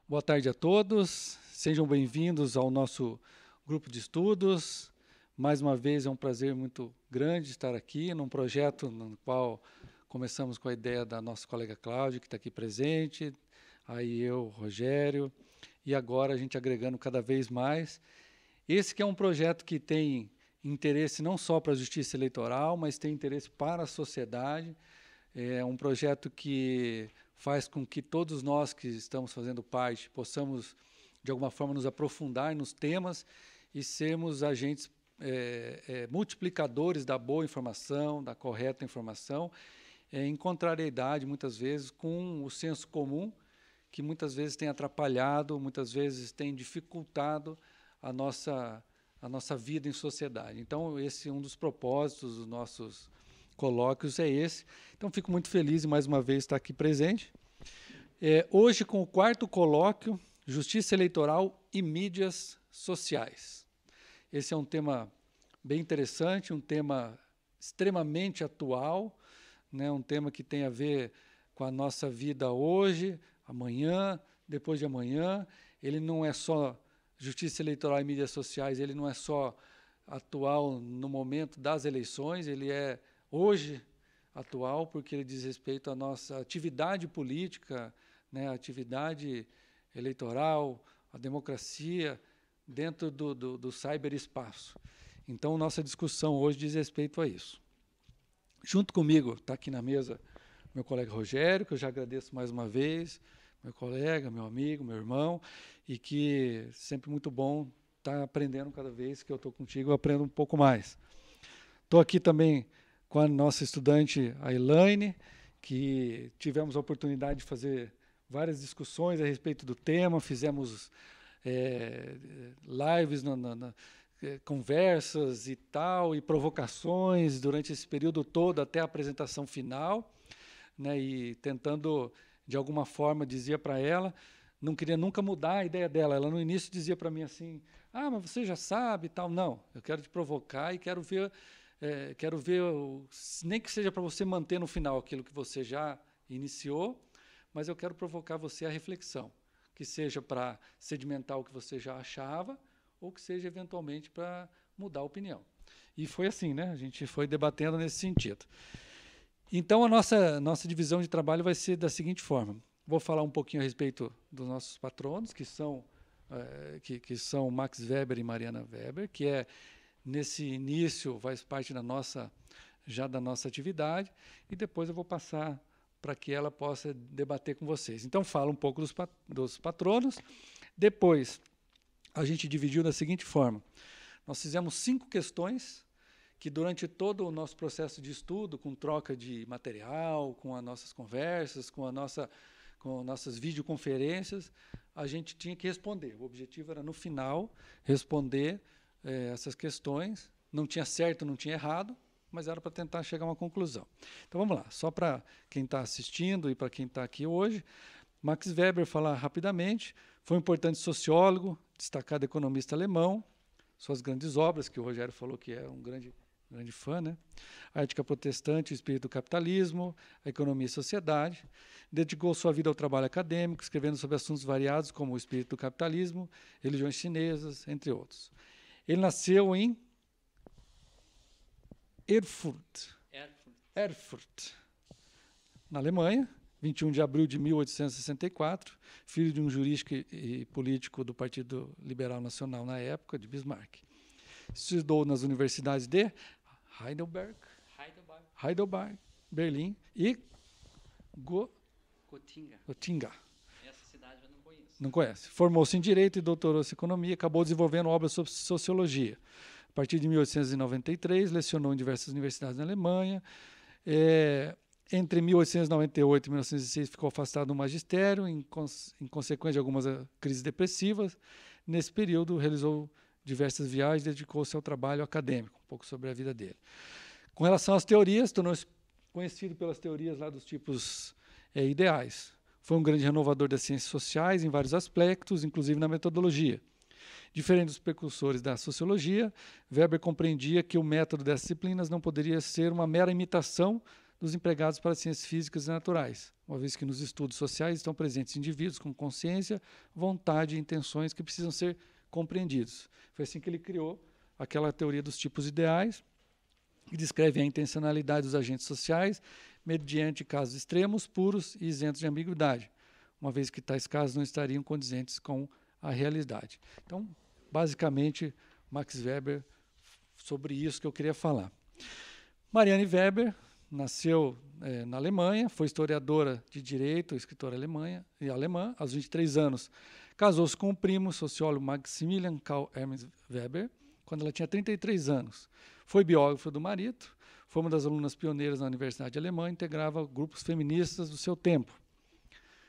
Boa tarde a todos, sejam bem-vindos ao nosso grupo de estudos. Mais uma vez é um prazer muito grande estar aqui num projeto no qual começamos com a ideia da nossa colega Cláudia, que está aqui presente, aí eu, Rogério, e agora a gente agregando cada vez mais. Esse que é um projeto que tem interesse não só para a justiça eleitoral, mas tem interesse para a sociedade. É um projeto que faz com que todos nós que estamos fazendo parte possamos, de alguma forma, nos aprofundar nos temas e sermos agentes multiplicadores da boa informação, da correta informação, em contrariedade, muitas vezes, com o senso comum, que muitas vezes tem atrapalhado, muitas vezes tem dificultado a nossa vida em sociedade. Então, esse é um dos propósitos dos nossos colóquios, é esse. Então, fico muito feliz de, mais uma vez, estar aqui presente. Hoje, com o quarto colóquio, Justiça Eleitoral e Mídias Sociais. Esse é um tema bem interessante, um tema extremamente atual, né, um tema que tem a ver com a nossa vida hoje, amanhã, depois de amanhã. Ele não é só Justiça Eleitoral e Mídias Sociais, ele não é só atual no momento das eleições, ele é hoje atual, porque ele diz respeito à nossa atividade política, né, a atividade eleitoral, a democracia dentro do cyberespaço. Então, nossa discussão hoje diz respeito a isso. Junto comigo, está aqui na mesa, meu colega Rogério, que eu já agradeço mais uma vez, meu colega, meu amigo, meu irmão, e que sempre muito bom estar aprendendo cada vez que eu estou contigo, eu aprendo um pouco mais. Estou aqui também com a nossa estudante, a Elaine, que tivemos a oportunidade de fazer várias discussões a respeito do tema, fizemos lives, conversas e tal, e provocações durante esse período todo até a apresentação final, né, e tentando, de alguma forma, dizia para ela, não queria nunca mudar a ideia dela. Ela, no início, dizia para mim assim, mas você já sabe e tal. Não, eu quero te provocar e quero ver, nem que seja para você manter no final aquilo que você já iniciou, mas eu quero provocar você à reflexão, que seja para sedimentar o que você já achava ou que seja, eventualmente, para mudar a opinião. E foi assim, né? A gente foi debatendo nesse sentido. Então, a nossa divisão de trabalho vai ser da seguinte forma. Vou falar um pouquinho a respeito dos nossos patronos, que são Max Weber e Mariana Weber, que nesse início, faz parte da nossa atividade, e depois eu vou passar para que ela possa debater com vocês. Então, falo um pouco dos patronos. Depois, a gente dividiu da seguinte forma. Nós fizemos 5 questões que, durante todo o nosso processo de estudo, com troca de material, com as nossas conversas, com nossas videoconferências, a gente tinha que responder. O objetivo era, no final, responder essas questões. Não tinha certo, não tinha errado, mas era para tentar chegar a uma conclusão. Então, vamos lá. Só para quem está assistindo e para quem está aqui hoje, Max Weber, falar rapidamente, foi um importante sociólogo, destacado economista alemão, suas grandes obras, que o Rogério falou que é um grande fã, né? A Ética Protestante, o Espírito do Capitalismo, a Economia e Sociedade. Dedicou sua vida ao trabalho acadêmico, escrevendo sobre assuntos variados como o espírito do capitalismo, religiões chinesas, entre outros. Ele nasceu em Erfurt, na Alemanha, 21 de abril de 1864, filho de um jurista e político do Partido Liberal Nacional na época, de Bismarck. Estudou nas universidades de Heidelberg, Berlim e Gotinga. Essa cidade eu não conheço. Não conhece. Formou-se em Direito e doutorou-se em Economia, acabou desenvolvendo obras sobre Sociologia. A partir de 1893, lecionou em diversas universidades na Alemanha. Entre 1898 e 1906, ficou afastado do magistério, em consequência de algumas crises depressivas. Nesse período, realizou diversas viagens, dedicou-se ao trabalho acadêmico, um pouco sobre a vida dele. Com relação às teorias, tornou-se conhecido pelas teorias lá dos tipos ideais. Foi um grande renovador das ciências sociais em vários aspectos, inclusive na metodologia. Diferente dos precursores da sociologia, Weber compreendia que o método dessas disciplinas não poderia ser uma mera imitação dos empregados para ciências físicas e naturais, uma vez que nos estudos sociais estão presentes indivíduos com consciência, vontade e intenções que precisam ser compreendidos. Foi assim que ele criou aquela teoria dos tipos ideais, que descreve a intencionalidade dos agentes sociais mediante casos extremos, puros e isentos de ambiguidade, uma vez que tais casos não estariam condizentes com a realidade. Então, basicamente, Max Weber, sobre isso que eu queria falar. Marianne Weber nasceu na Alemanha, foi historiadora de direito, escritora alemã, aos 23 anos. Casou-se com o primo, sociólogo Maximilian Karl Ernst Weber, quando ela tinha 33 anos. Foi biógrafa do marido, foi uma das alunas pioneiras na Universidade Alemã, integrava grupos feministas do seu tempo.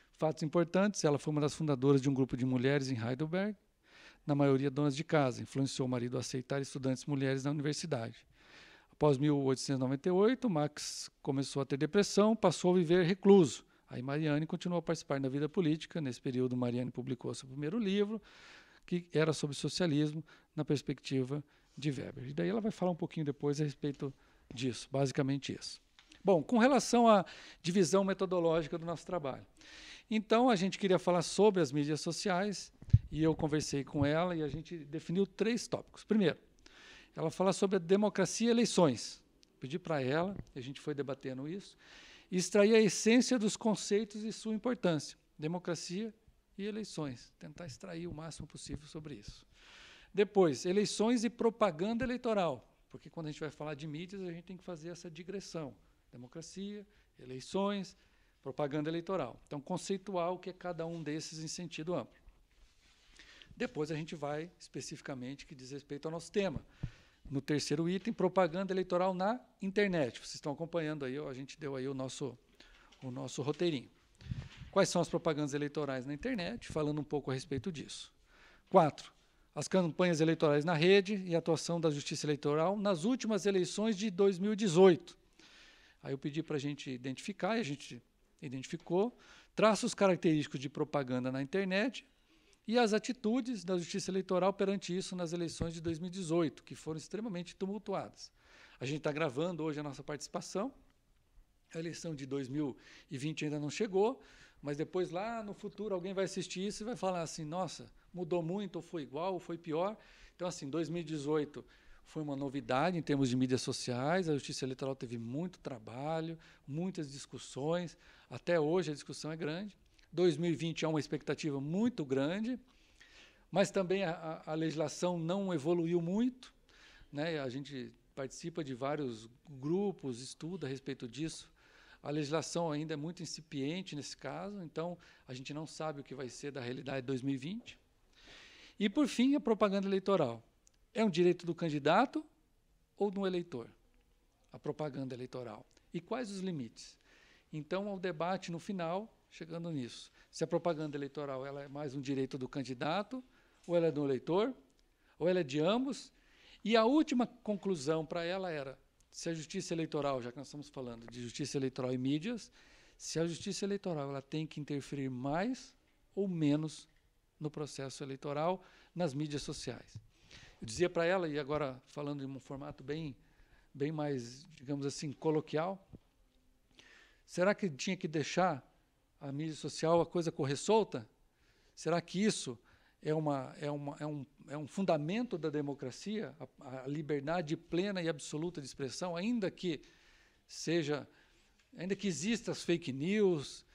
Fatos importantes, ela foi uma das fundadoras de um grupo de mulheres em Heidelberg, na maioria donas de casa, influenciou o marido a aceitar estudantes mulheres na universidade. Após 1898, Max começou a ter depressão, passou a viver recluso. Aí Marianne continuou a participar da vida política. Nesse período, Marianne publicou seu primeiro livro, que era sobre socialismo, na perspectiva de Weber. E daí ela vai falar um pouquinho depois a respeito disso, basicamente isso. Bom, com relação à divisão metodológica do nosso trabalho. Então, a gente queria falar sobre as mídias sociais, e eu conversei com ela e a gente definiu 3 tópicos. Primeiro, ela fala sobre a democracia e eleições. Pedi para ela, a gente foi debatendo isso, e extrair a essência dos conceitos e sua importância. Democracia e eleições. Tentar extrair o máximo possível sobre isso. Depois, eleições e propaganda eleitoral. Porque quando a gente vai falar de mídias, a gente tem que fazer essa digressão. Democracia, eleições, propaganda eleitoral. Então, conceituar o que é cada um desses em sentido amplo. Depois a gente vai especificamente que diz respeito ao nosso tema. No terceiro item, propaganda eleitoral na internet. Vocês estão acompanhando aí, a gente deu aí o nosso roteirinho. Quais são as propagandas eleitorais na internet? Falando um pouco a respeito disso. 4. As campanhas eleitorais na rede e a atuação da Justiça Eleitoral nas últimas eleições de 2018. Aí eu pedi para a gente identificar, e a gente identificou, traços característicos de propaganda na internet e as atitudes da Justiça Eleitoral perante isso nas eleições de 2018, que foram extremamente tumultuadas. A gente está gravando hoje a nossa participação, a eleição de 2020 ainda não chegou, mas depois lá no futuro alguém vai assistir isso e vai falar assim, nossa, mudou muito, ou foi igual, ou foi pior. Então, assim, 2018 foi uma novidade em termos de mídias sociais, a Justiça Eleitoral teve muito trabalho, muitas discussões, até hoje a discussão é grande. 2020 é uma expectativa muito grande, mas também a legislação não evoluiu muito, né? A gente participa de vários grupos, estuda a respeito disso. A legislação ainda é muito incipiente nesse caso, então a gente não sabe o que vai ser da realidade de 2020. E, por fim, a propaganda eleitoral. É um direito do candidato ou do eleitor? A propaganda eleitoral. E quais os limites? Então, o debate no final, chegando nisso. Se a propaganda eleitoral ela é mais um direito do candidato, ou ela é do eleitor, ou ela é de ambos. E a última conclusão para ela era, se a Justiça Eleitoral, já que nós estamos falando de Justiça Eleitoral e mídias, se a Justiça Eleitoral ela tem que interferir mais ou menos no processo eleitoral, nas mídias sociais. Eu dizia para ela, e agora falando em um formato bem mais, digamos assim, coloquial, será que tinha que deixar a mídia social a coisa correr solta? Será que isso é um fundamento da democracia, a liberdade plena e absoluta de expressão, ainda que existam as fake news?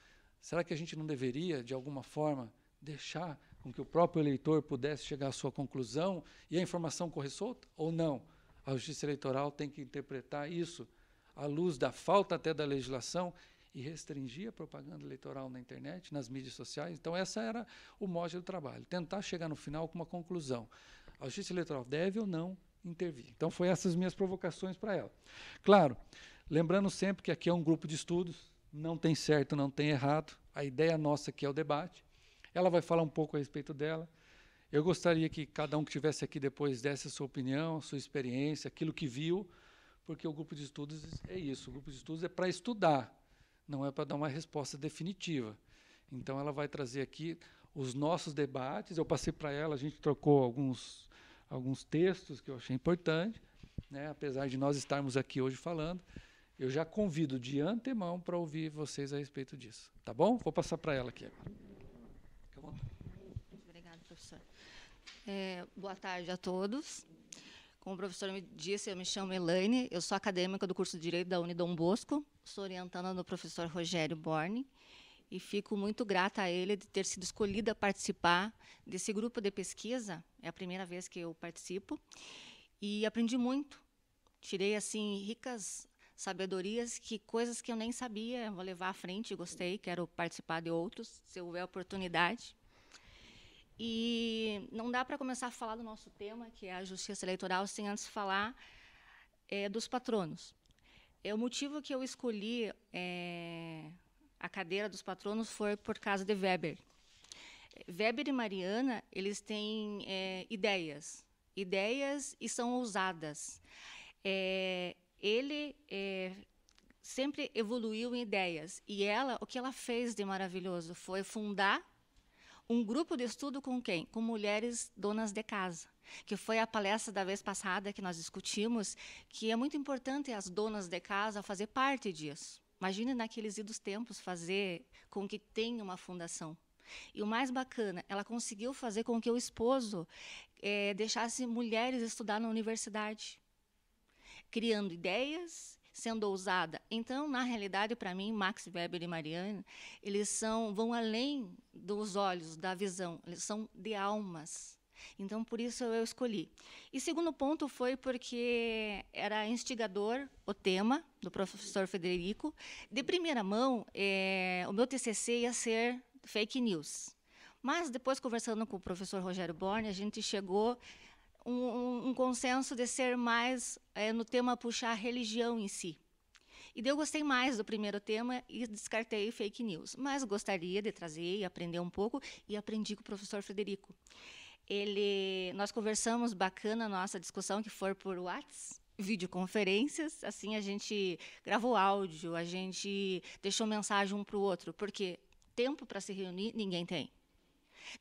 Será que a gente não deveria, de alguma forma, deixar com que o próprio eleitor pudesse chegar à sua conclusão e a informação correr solta? Ou não? A Justiça Eleitoral tem que interpretar isso à luz da falta até da legislação e restringir a propaganda eleitoral na internet, nas mídias sociais. Então, essa era o mote do trabalho, tentar chegar no final com uma conclusão. A Justiça Eleitoral deve ou não intervir. Então, foi essas minhas provocações para ela. Claro, lembrando sempre que aqui é um grupo de estudos, não tem certo, não tem errado, a ideia nossa aqui é o debate. Ela vai falar um pouco a respeito dela. Eu gostaria que cada um que estivesse aqui depois desse a sua opinião, a sua experiência, aquilo que viu, porque o grupo de estudos é isso, o grupo de estudos é para estudar, não é para dar uma resposta definitiva. Então, ela vai trazer aqui os nossos debates. Eu passei para ela, a gente trocou alguns textos que eu achei importante, né, apesar de nós estarmos aqui hoje falando, eu já convido de antemão para ouvir vocês a respeito disso. Tá bom? Vou passar para ela aqui agora. Fica à vontade. Obrigada, professor. Boa tarde a todos. Como o professor me disse, eu me chamo Elaine, eu sou acadêmica do curso de Direito da Unidom Bosco, sou orientanda do professor Rogério Borne, e fico muito grata a ele de ter sido escolhida a participar desse grupo de pesquisa. É a primeira vez que eu participo, e aprendi muito. Tirei, assim, ricas sabedorias, coisas que eu nem sabia, vou levar à frente, gostei, quero participar de outros, se houver oportunidade. E não dá para começar a falar do nosso tema, que é a justiça eleitoral, sem antes falar dos patronos. O motivo que eu escolhi a cadeira dos patronos foi por causa de Weber. Weber e Mariana, eles têm ideias e são ousadas. Ele sempre evoluiu em ideias, e ela, o que ela fez de maravilhoso foi fundar um grupo de estudo com quem? Com mulheres donas de casa, que foi a palestra da vez passada que nós discutimos, que é muito importante as donas de casa fazer parte disso. Imagine naqueles idos tempos fazer com que tenha uma fundação. E o mais bacana, ela conseguiu fazer com que o esposo deixasse mulheres estudar na universidade, criando ideias, sendo ousada. Então, na realidade, para mim, Max Weber e Mariana, eles vão além dos olhos, da visão, eles são de almas. Então, por isso eu escolhi. E segundo ponto foi porque era instigador o tema do professor Frederico. De primeira mão, o meu TCC ia ser fake news. Mas, depois, conversando com o professor Rogério Borne, a gente chegou um consenso de ser mais no tema puxar a religião em si. E daí eu gostei mais do primeiro tema e descartei fake news. Mas gostaria de trazer e aprender um pouco, e aprendi com o professor Frederico. Nós conversamos bacana a nossa discussão, que foi por WhatsApp, videoconferências, assim a gente gravou áudio, a gente deixou mensagem um para o outro, porque tempo para se reunir ninguém tem.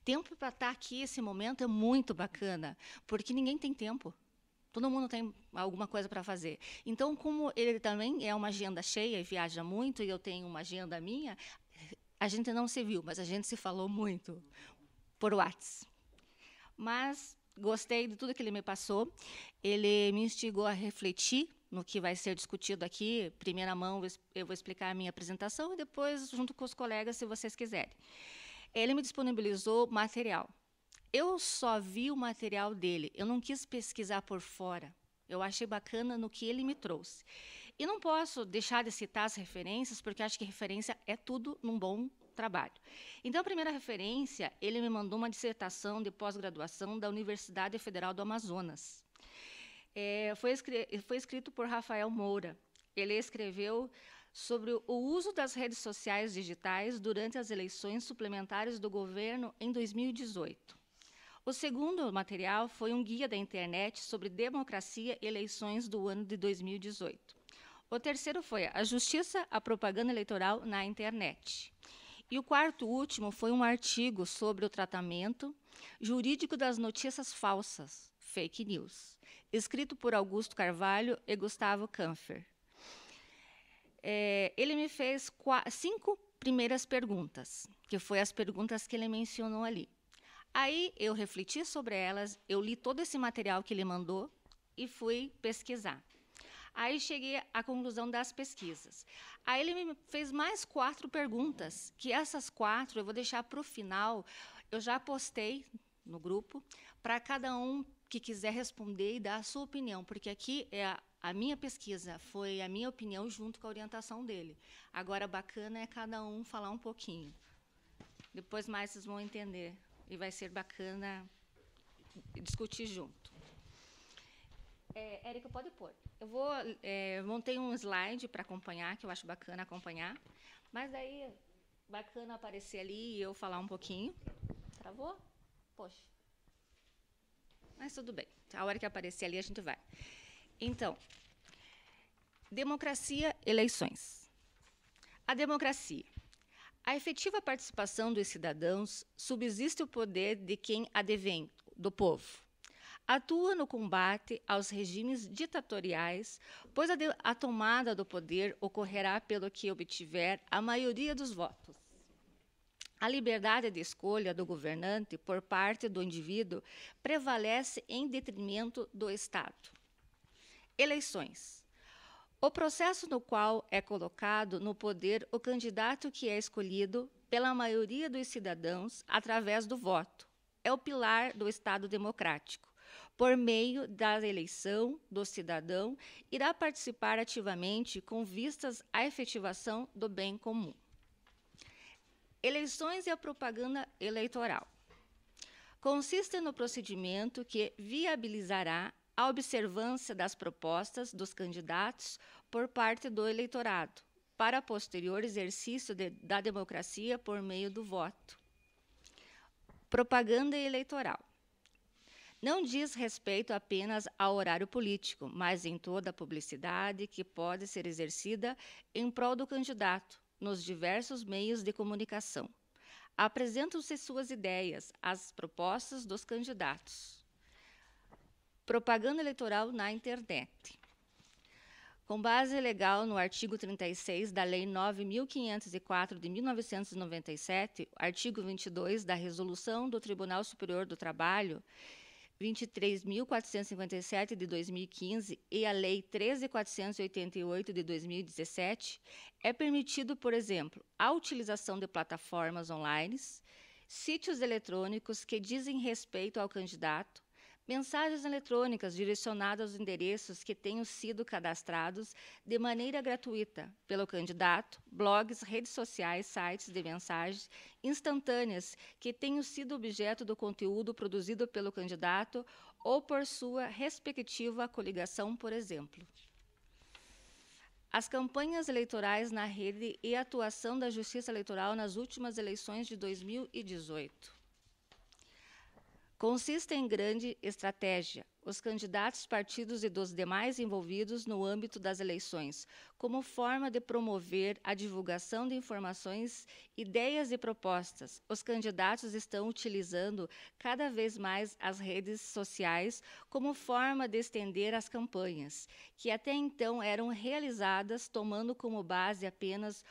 Tempo para estar aqui, esse momento é muito bacana, porque ninguém tem tempo. Todo mundo tem alguma coisa para fazer. Então, como ele também é uma agenda cheia e viaja muito, e eu tenho uma agenda minha, a gente não se viu, mas a gente se falou muito por WhatsApp. Mas gostei de tudo que ele me passou. Ele me instigou a refletir no que vai ser discutido aqui. Primeira mão, eu vou explicar a minha apresentação e depois, junto com os colegas, se vocês quiserem. Ele me disponibilizou material. Eu só vi o material dele, eu não quis pesquisar por fora. Eu achei bacana no que ele me trouxe. E não posso deixar de citar as referências, porque acho que referência é tudo num bom trabalho. Então, a primeira referência, ele me mandou uma dissertação de pós-graduação da Universidade Federal do Amazonas. Foi escrito por Rafael Moura. Ele escreveu sobre o uso das redes sociais digitais durante as eleições suplementares do governo em 2018. O segundo material foi um guia da internet sobre democracia e eleições do ano de 2018. O terceiro foi a justiça, a propaganda eleitoral na internet. E o quarto último foi um artigo sobre o tratamento jurídico das notícias falsas, fake news, escrito por Augusto Carvalho e Gustavo Kampfer. Ele me fez 5 primeiras perguntas, que foi as perguntas que ele mencionou ali. Aí eu refleti sobre elas, eu li todo esse material que ele mandou e fui pesquisar. Aí cheguei à conclusão das pesquisas. Aí ele me fez mais 4 perguntas, que essas 4 eu vou deixar para o final. Eu já postei no grupo, para cada um que quiser responder e dar a sua opinião, porque aqui é a minha pesquisa, foi a minha opinião junto com a orientação dele. Agora, bacana é cada um falar um pouquinho. Depois mais vocês vão entender. E vai ser bacana discutir junto. Érica, pode pôr. Eu montei um slide para acompanhar, que eu acho bacana acompanhar. Mas daí, bacana aparecer ali e eu falar um pouquinho. Travou? Poxa. Mas tudo bem. A hora que aparecer ali, a gente vai. Então, democracia, eleições. A democracia. A efetiva participação dos cidadãos subsiste o poder de quem a devém, do povo. Atua no combate aos regimes ditatoriais, pois a tomada do poder ocorrerá pelo que obtiver a maioria dos votos. A liberdade de escolha do governante por parte do indivíduo prevalece em detrimento do Estado. Eleições. O processo no qual é colocado no poder o candidato que é escolhido pela maioria dos cidadãos através do voto é o pilar do Estado democrático. Por meio da eleição do cidadão, irá participar ativamente com vistas à efetivação do bem comum. Eleições e a propaganda eleitoral. Consiste no procedimento que viabilizará a observância das propostas dos candidatos por parte do eleitorado, para posterior exercício da democracia por meio do voto. Propaganda eleitoral. Não diz respeito apenas ao horário político, mas em toda a publicidade que pode ser exercida em prol do candidato, nos diversos meios de comunicação. Apresentam-se suas ideias, as propostas dos candidatos. Propaganda eleitoral na internet. Com base legal no artigo 36 da Lei 9.504 de 1997, artigo 22 da Resolução do Tribunal Superior do Trabalho, 23.457 de 2015 e a Lei 13.488 de 2017, é permitido, por exemplo, a utilização de plataformas online, sítios eletrônicos que dizem respeito ao candidato, mensagens eletrônicas direcionadas aos endereços que tenham sido cadastrados de maneira gratuita pelo candidato, blogs, redes sociais, sites de mensagens instantâneas que tenham sido objeto do conteúdo produzido pelo candidato ou por sua respectiva coligação, por exemplo. As campanhas eleitorais na rede e a atuação da Justiça Eleitoral nas últimas eleições de 2018. Consiste em grande estratégia, os candidatos, partidos e dos demais envolvidos no âmbito das eleições, como forma de promover a divulgação de informações, ideias e propostas. Os candidatos estão utilizando cada vez mais as redes sociais como forma de estender as campanhas, que até então eram realizadas tomando como base apenas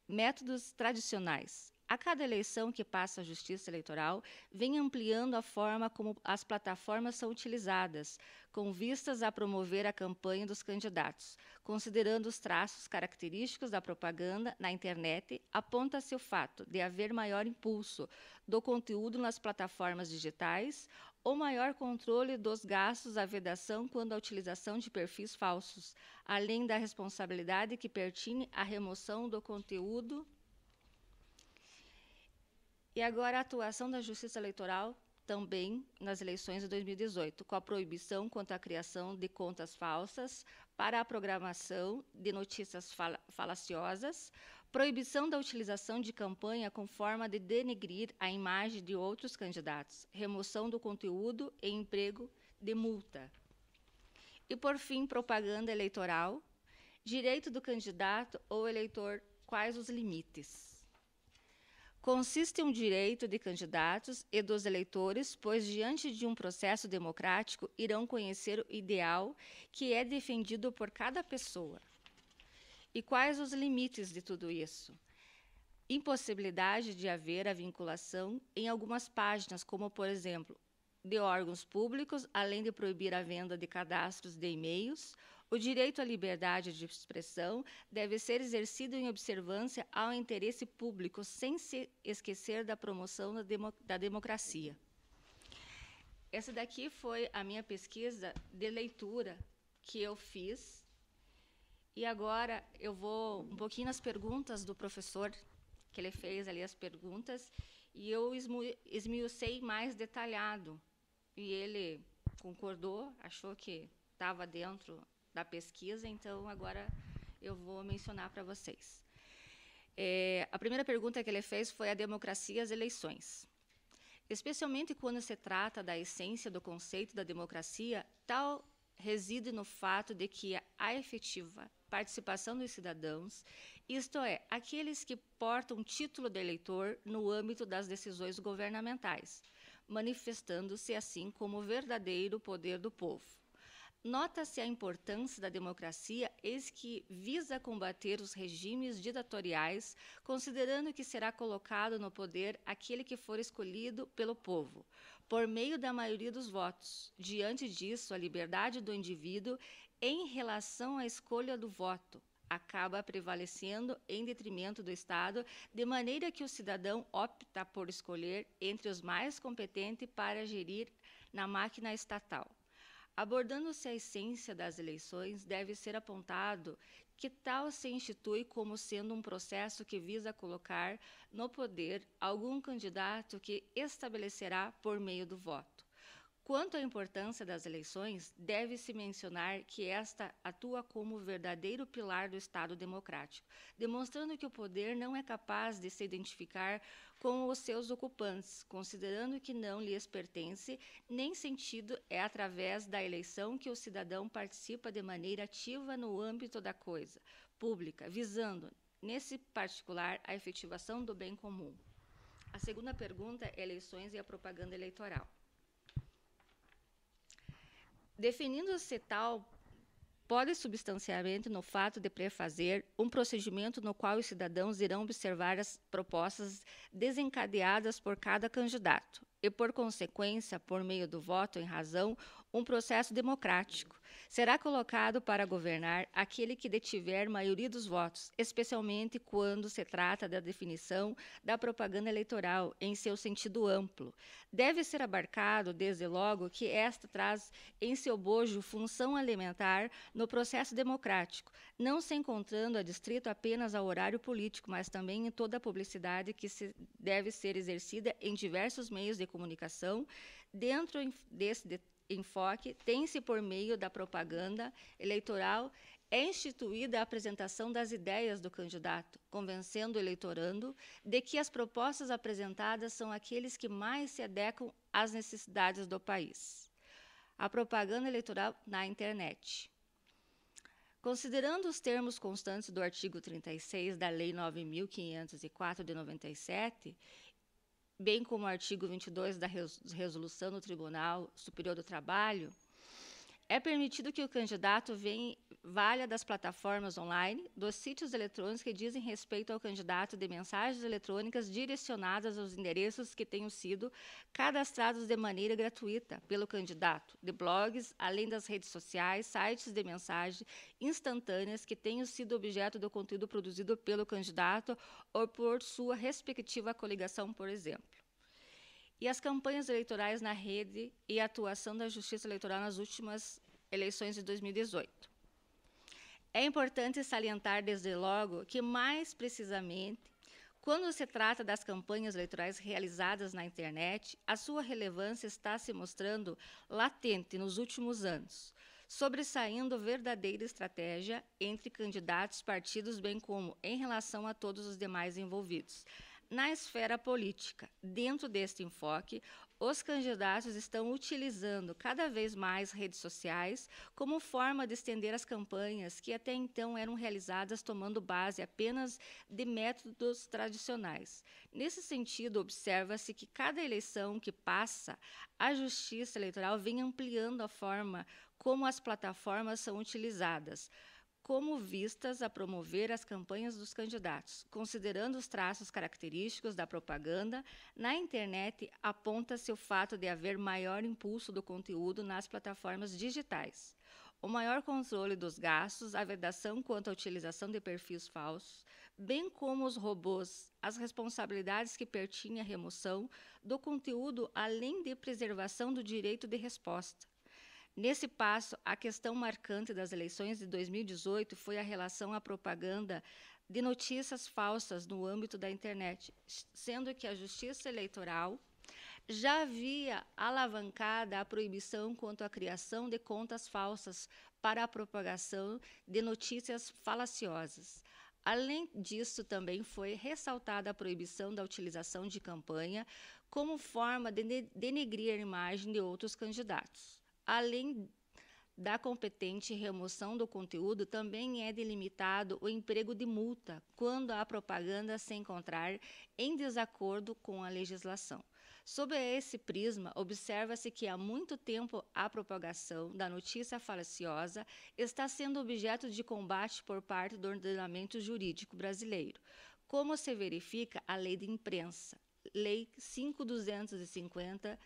métodos tradicionais. A cada eleição que passa a Justiça Eleitoral, vem ampliando a forma como as plataformas são utilizadas, com vistas a promover a campanha dos candidatos. Considerando os traços característicos da propaganda na internet, aponta-se o fato de haver maior impulso do conteúdo nas plataformas digitais ou maior controle dos gastos à vedação quando a utilização de perfis falsos, além da responsabilidade que pertine à remoção do conteúdo. E agora a atuação da Justiça Eleitoral também nas eleições de 2018, com a proibição quanto à criação de contas falsas para a programação de notícias falaciosas, proibição da utilização de campanha com forma de denegrir a imagem de outros candidatos, remoção do conteúdo e emprego de multa. E, por fim, propaganda eleitoral, direito do candidato ou eleitor, quais os limites? Consiste em um direito de candidatos e dos eleitores, pois, diante de um processo democrático, irão conhecer o ideal que é defendido por cada pessoa. E quais os limites de tudo isso? Impossibilidade de haver a vinculação em algumas páginas, como, por exemplo, de órgãos públicos, além de proibir a venda de cadastros de e-mails. O direito à liberdade de expressão deve ser exercido em observância ao interesse público, sem se esquecer da promoção da democracia. Essa daqui foi a minha pesquisa de leitura que eu fiz. E agora eu vou um pouquinho nas perguntas do professor, que ele fez ali as perguntas, e eu esmiucei mais detalhado. E ele concordou, achou que estava dentro da pesquisa, então agora eu vou mencionar para vocês. A primeira pergunta que ele fez foi a democracia e as eleições. Especialmente quando se trata da essência do conceito da democracia, tal reside no fato de que a efetiva participação dos cidadãos, isto é, aqueles que portam título de eleitor no âmbito das decisões governamentais, manifestando-se assim como verdadeiro poder do povo. Nota-se a importância da democracia, eis que visa combater os regimes ditatoriais, considerando que será colocado no poder aquele que for escolhido pelo povo, por meio da maioria dos votos. Diante disso, a liberdade do indivíduo em relação à escolha do voto acaba prevalecendo em detrimento do Estado, de maneira que o cidadão opta por escolher entre os mais competentes para gerir na máquina estatal. Abordando-se a essência das eleições, deve ser apontado que tal se institui como sendo um processo que visa colocar no poder algum candidato que estabelecerá por meio do voto. Quanto à importância das eleições, deve-se mencionar que esta atua como verdadeiro pilar do Estado democrático, demonstrando que o poder não é capaz de se identificar com os seus ocupantes, considerando que não lhes pertence, nem sentido é através da eleição que o cidadão participa de maneira ativa no âmbito da coisa pública, visando, nesse particular, a efetivação do bem comum. A segunda pergunta é eleições e a propaganda eleitoral. Definindo-se tal, pode substancialmente no fato de prefazer um procedimento no qual os cidadãos irão observar as propostas desencadeadas por cada candidato e, por consequência, por meio do voto em razão, um processo democrático. Será colocado para governar aquele que detiver maioria dos votos, especialmente quando se trata da definição da propaganda eleitoral em seu sentido amplo. Deve ser abarcado, desde logo, que esta traz em seu bojo função alimentar no processo democrático, não se encontrando adstrito apenas ao horário político, mas também em toda a publicidade que deve ser exercida em diversos meios de comunicação. Dentro desse enfoque, tem-se por meio da propaganda eleitoral é instituída a apresentação das ideias do candidato, convencendo o eleitorando de que as propostas apresentadas são aqueles que mais se adequam às necessidades do país. A propaganda eleitoral na internet. Considerando os termos constantes do artigo 36 da Lei 9.504 de 97, bem como o artigo 22 da Resolução do Tribunal Superior do Trabalho, é permitido que o candidato valha das plataformas online, dos sítios eletrônicos que dizem respeito ao candidato, de mensagens eletrônicas direcionadas aos endereços que tenham sido cadastrados de maneira gratuita pelo candidato, de blogs, além das redes sociais, sites de mensagens instantâneas que tenham sido objeto do conteúdo produzido pelo candidato ou por sua respectiva coligação, por exemplo. E as campanhas eleitorais na rede e a atuação da Justiça Eleitoral nas últimas eleições de 2018. É importante salientar, desde logo, que, mais precisamente, quando se trata das campanhas eleitorais realizadas na internet, a sua relevância está se mostrando latente nos últimos anos, sobressaindo verdadeira estratégia entre candidatos, partidos, bem como em relação a todos os demais envolvidos. Na esfera política, dentro deste enfoque, os candidatos estão utilizando cada vez mais redes sociais como forma de estender as campanhas que até então eram realizadas tomando base apenas de métodos tradicionais. Nesse sentido, observa-se que cada eleição que passa, a Justiça Eleitoral vem ampliando a forma como as plataformas são utilizadas, como vistas a promover as campanhas dos candidatos. Considerando os traços característicos da propaganda, na internet aponta-se o fato de haver maior impulso do conteúdo nas plataformas digitais, o maior controle dos gastos, a vedação quanto à utilização de perfis falsos, bem como os robôs, as responsabilidades que pertinhem à remoção do conteúdo, além de preservação do direito de resposta. Nesse passo, a questão marcante das eleições de 2018 foi a relação à propaganda de notícias falsas no âmbito da internet, sendo que a Justiça Eleitoral já havia alavancado a proibição quanto à criação de contas falsas para a propagação de notícias falaciosas. Além disso, também foi ressaltada a proibição da utilização de campanha como forma de denegrir a imagem de outros candidatos. Além da competente remoção do conteúdo, também é delimitado o emprego de multa quando a propaganda se encontrar em desacordo com a legislação. Sob esse prisma, observa-se que há muito tempo a propagação da notícia falaciosa está sendo objeto de combate por parte do ordenamento jurídico brasileiro, como se verifica a Lei de Imprensa, Lei 5.250,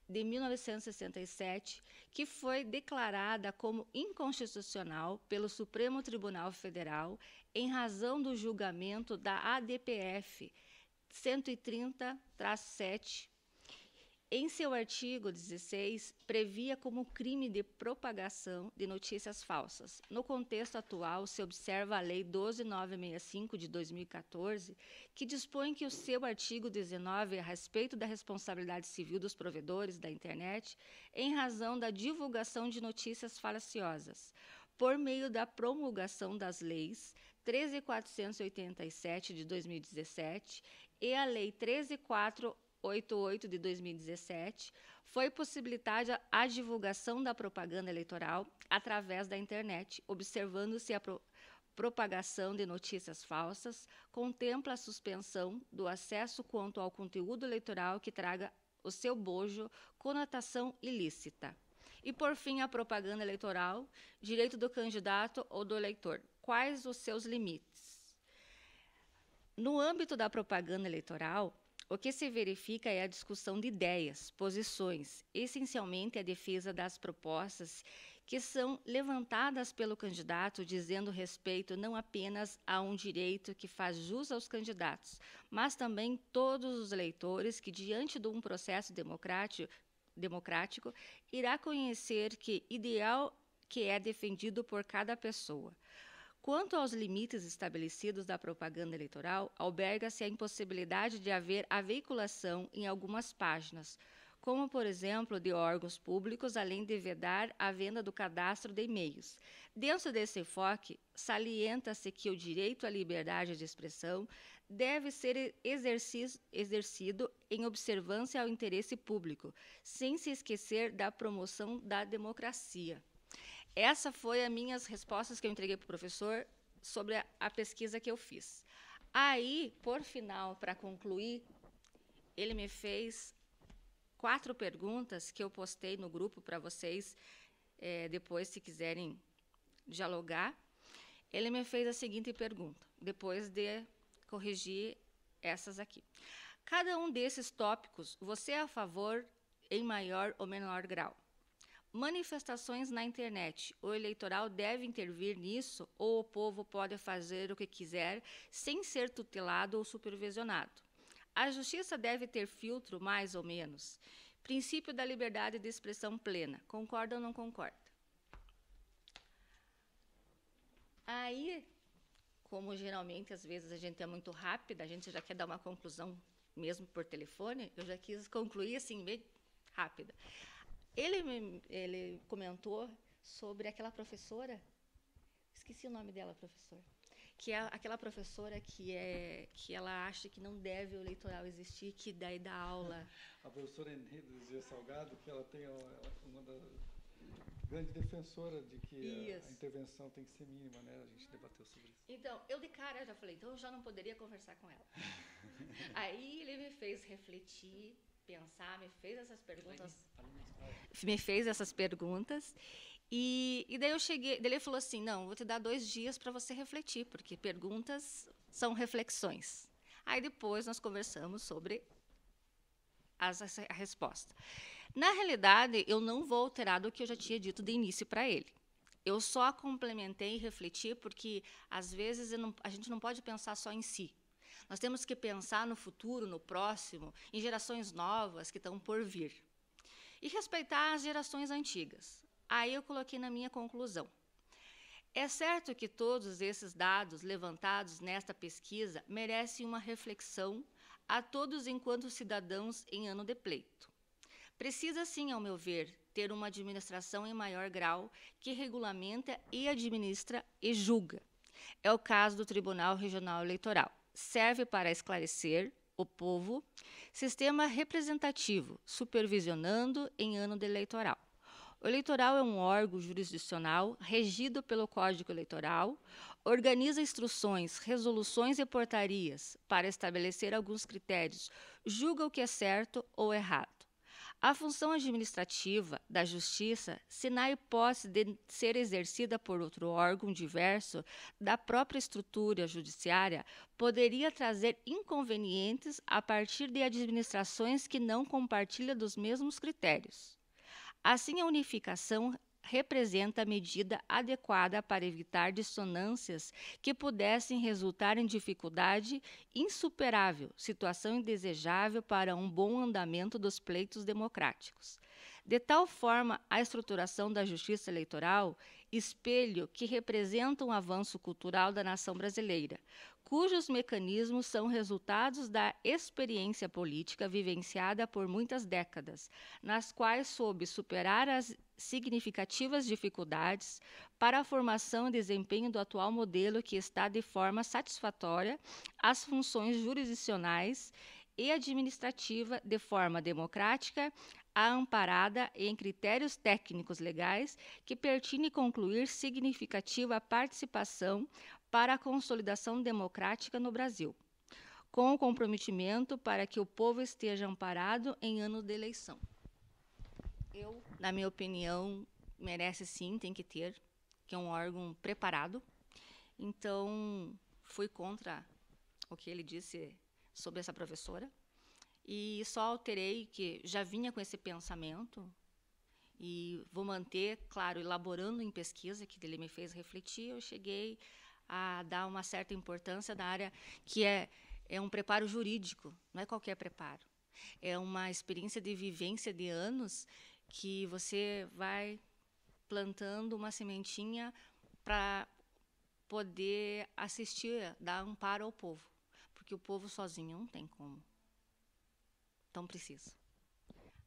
de 1967, que foi declarada como inconstitucional pelo Supremo Tribunal Federal em razão do julgamento da ADPF 130-7. Em seu artigo 16, previa como crime de propagação de notícias falsas. No contexto atual, se observa a Lei 12.965, de 2014, que dispõe que o seu artigo 19, a respeito da responsabilidade civil dos provedores da internet, em razão da divulgação de notícias falaciosas, por meio da promulgação das leis 13.487, de 2017, e a Lei 13.488, de 2017, foi possibilitada a divulgação da propaganda eleitoral através da internet, observando-se a propagação de notícias falsas, contempla a suspensão do acesso quanto ao conteúdo eleitoral que traga o seu bojo conotação ilícita. E, por fim, a propaganda eleitoral, direito do candidato ou do eleitor. Quais os seus limites? No âmbito da propaganda eleitoral, o que se verifica é a discussão de ideias, posições, essencialmente a defesa das propostas que são levantadas pelo candidato, dizendo respeito não apenas a um direito que faz jus aos candidatos, mas também todos os eleitores que, diante de um processo democrático, irá conhecer que ideal que é defendido por cada pessoa. Quanto aos limites estabelecidos da propaganda eleitoral, alberga-se a impossibilidade de haver a veiculação em algumas páginas, como, por exemplo, de órgãos públicos, além de vedar a venda do cadastro de e-mails. Dentro desse enfoque, salienta-se que o direito à liberdade de expressão deve ser exercido em observância ao interesse público, sem se esquecer da promoção da democracia. Essa foi as minhas respostas que eu entreguei para o professor sobre a pesquisa que eu fiz. Aí, por final, para concluir, ele me fez 4 perguntas que eu postei no grupo para vocês, depois, se quiserem dialogar. Ele me fez a seguinte pergunta, depois de corrigir essas aqui. Cada um desses tópicos, você é a favor em maior ou menor grau? Manifestações na internet. O eleitoral deve intervir nisso ou o povo pode fazer o que quiser sem ser tutelado ou supervisionado? A justiça deve ter filtro, mais ou menos? Princípio da liberdade de expressão plena. Concorda ou não concorda? Aí, como geralmente, às vezes, a gente é muito rápida, a gente já quer dar uma conclusão mesmo por telefone, eu já quis concluir assim, bem rápida. Ele comentou sobre aquela professora, esqueci o nome dela, professor, que é aquela professora que ela acha que não deve o eleitoral existir, que daí dá aula. A professora Enredo Salgado, que ela tem uma das grandes defensoras de que a intervenção tem que ser mínima, né? A gente debateu sobre isso. Então, eu de cara já falei, então eu já não poderia conversar com ela. Aí ele me fez refletir, pensar, me fez essas perguntas, e daí eu cheguei, daí ele falou assim, não, vou te dar 2 dias para você refletir, porque perguntas são reflexões. Aí depois nós conversamos sobre a resposta. Na realidade, eu não vou alterar do que eu já tinha dito de início para ele. Eu só complementei e refleti porque, às vezes, a gente não pode pensar só em si. Nós temos que pensar no futuro, no próximo, em gerações novas que estão por vir. E respeitar as gerações antigas. Aí eu coloquei na minha conclusão. É certo que todos esses dados levantados nesta pesquisa merecem uma reflexão a todos enquanto cidadãos em ano de pleito. Precisa, sim, ao meu ver, ter uma administração em maior grau que regulamenta e administra e julga. É o caso do Tribunal Regional Eleitoral. Serve para esclarecer o povo, sistema representativo, supervisionando em ano eleitoral. O eleitoral é um órgão jurisdicional regido pelo Código Eleitoral, organiza instruções, resoluções e portarias para estabelecer alguns critérios, julga o que é certo ou errado. A função administrativa da Justiça, se na hipótese de ser exercida por outro órgão diverso da própria estrutura judiciária, poderia trazer inconvenientes a partir de administrações que não compartilham dos mesmos critérios. Assim, a unificação representa a medida adequada para evitar dissonâncias que pudessem resultar em dificuldade insuperável, situação indesejável para um bom andamento dos pleitos democráticos. De tal forma, a estruturação da justiça eleitoral, espelho que representa um avanço cultural da nação brasileira, cujos mecanismos são resultados da experiência política vivenciada por muitas décadas, nas quais soube superar as significativas dificuldades para a formação e desempenho do atual modelo que está de forma satisfatória às funções jurisdicionais e administrativa de forma democrática, amparada em critérios técnicos legais que permite concluir significativa participação para a consolidação democrática no Brasil, com o comprometimento para que o povo esteja amparado em ano de eleição. Na minha opinião, merece sim, tem que ter, que é um órgão preparado. Então, fui contra o que ele disse sobre essa professora e só alterei que já vinha com esse pensamento e vou manter, claro, elaborando em pesquisa, que ele me fez refletir, eu cheguei a dar uma certa importância da área que é um preparo jurídico, não é qualquer preparo. É uma experiência de vivência de anos que você vai plantando uma sementinha para poder assistir, dar amparo ao povo, porque o povo sozinho não tem como. Então, precisa.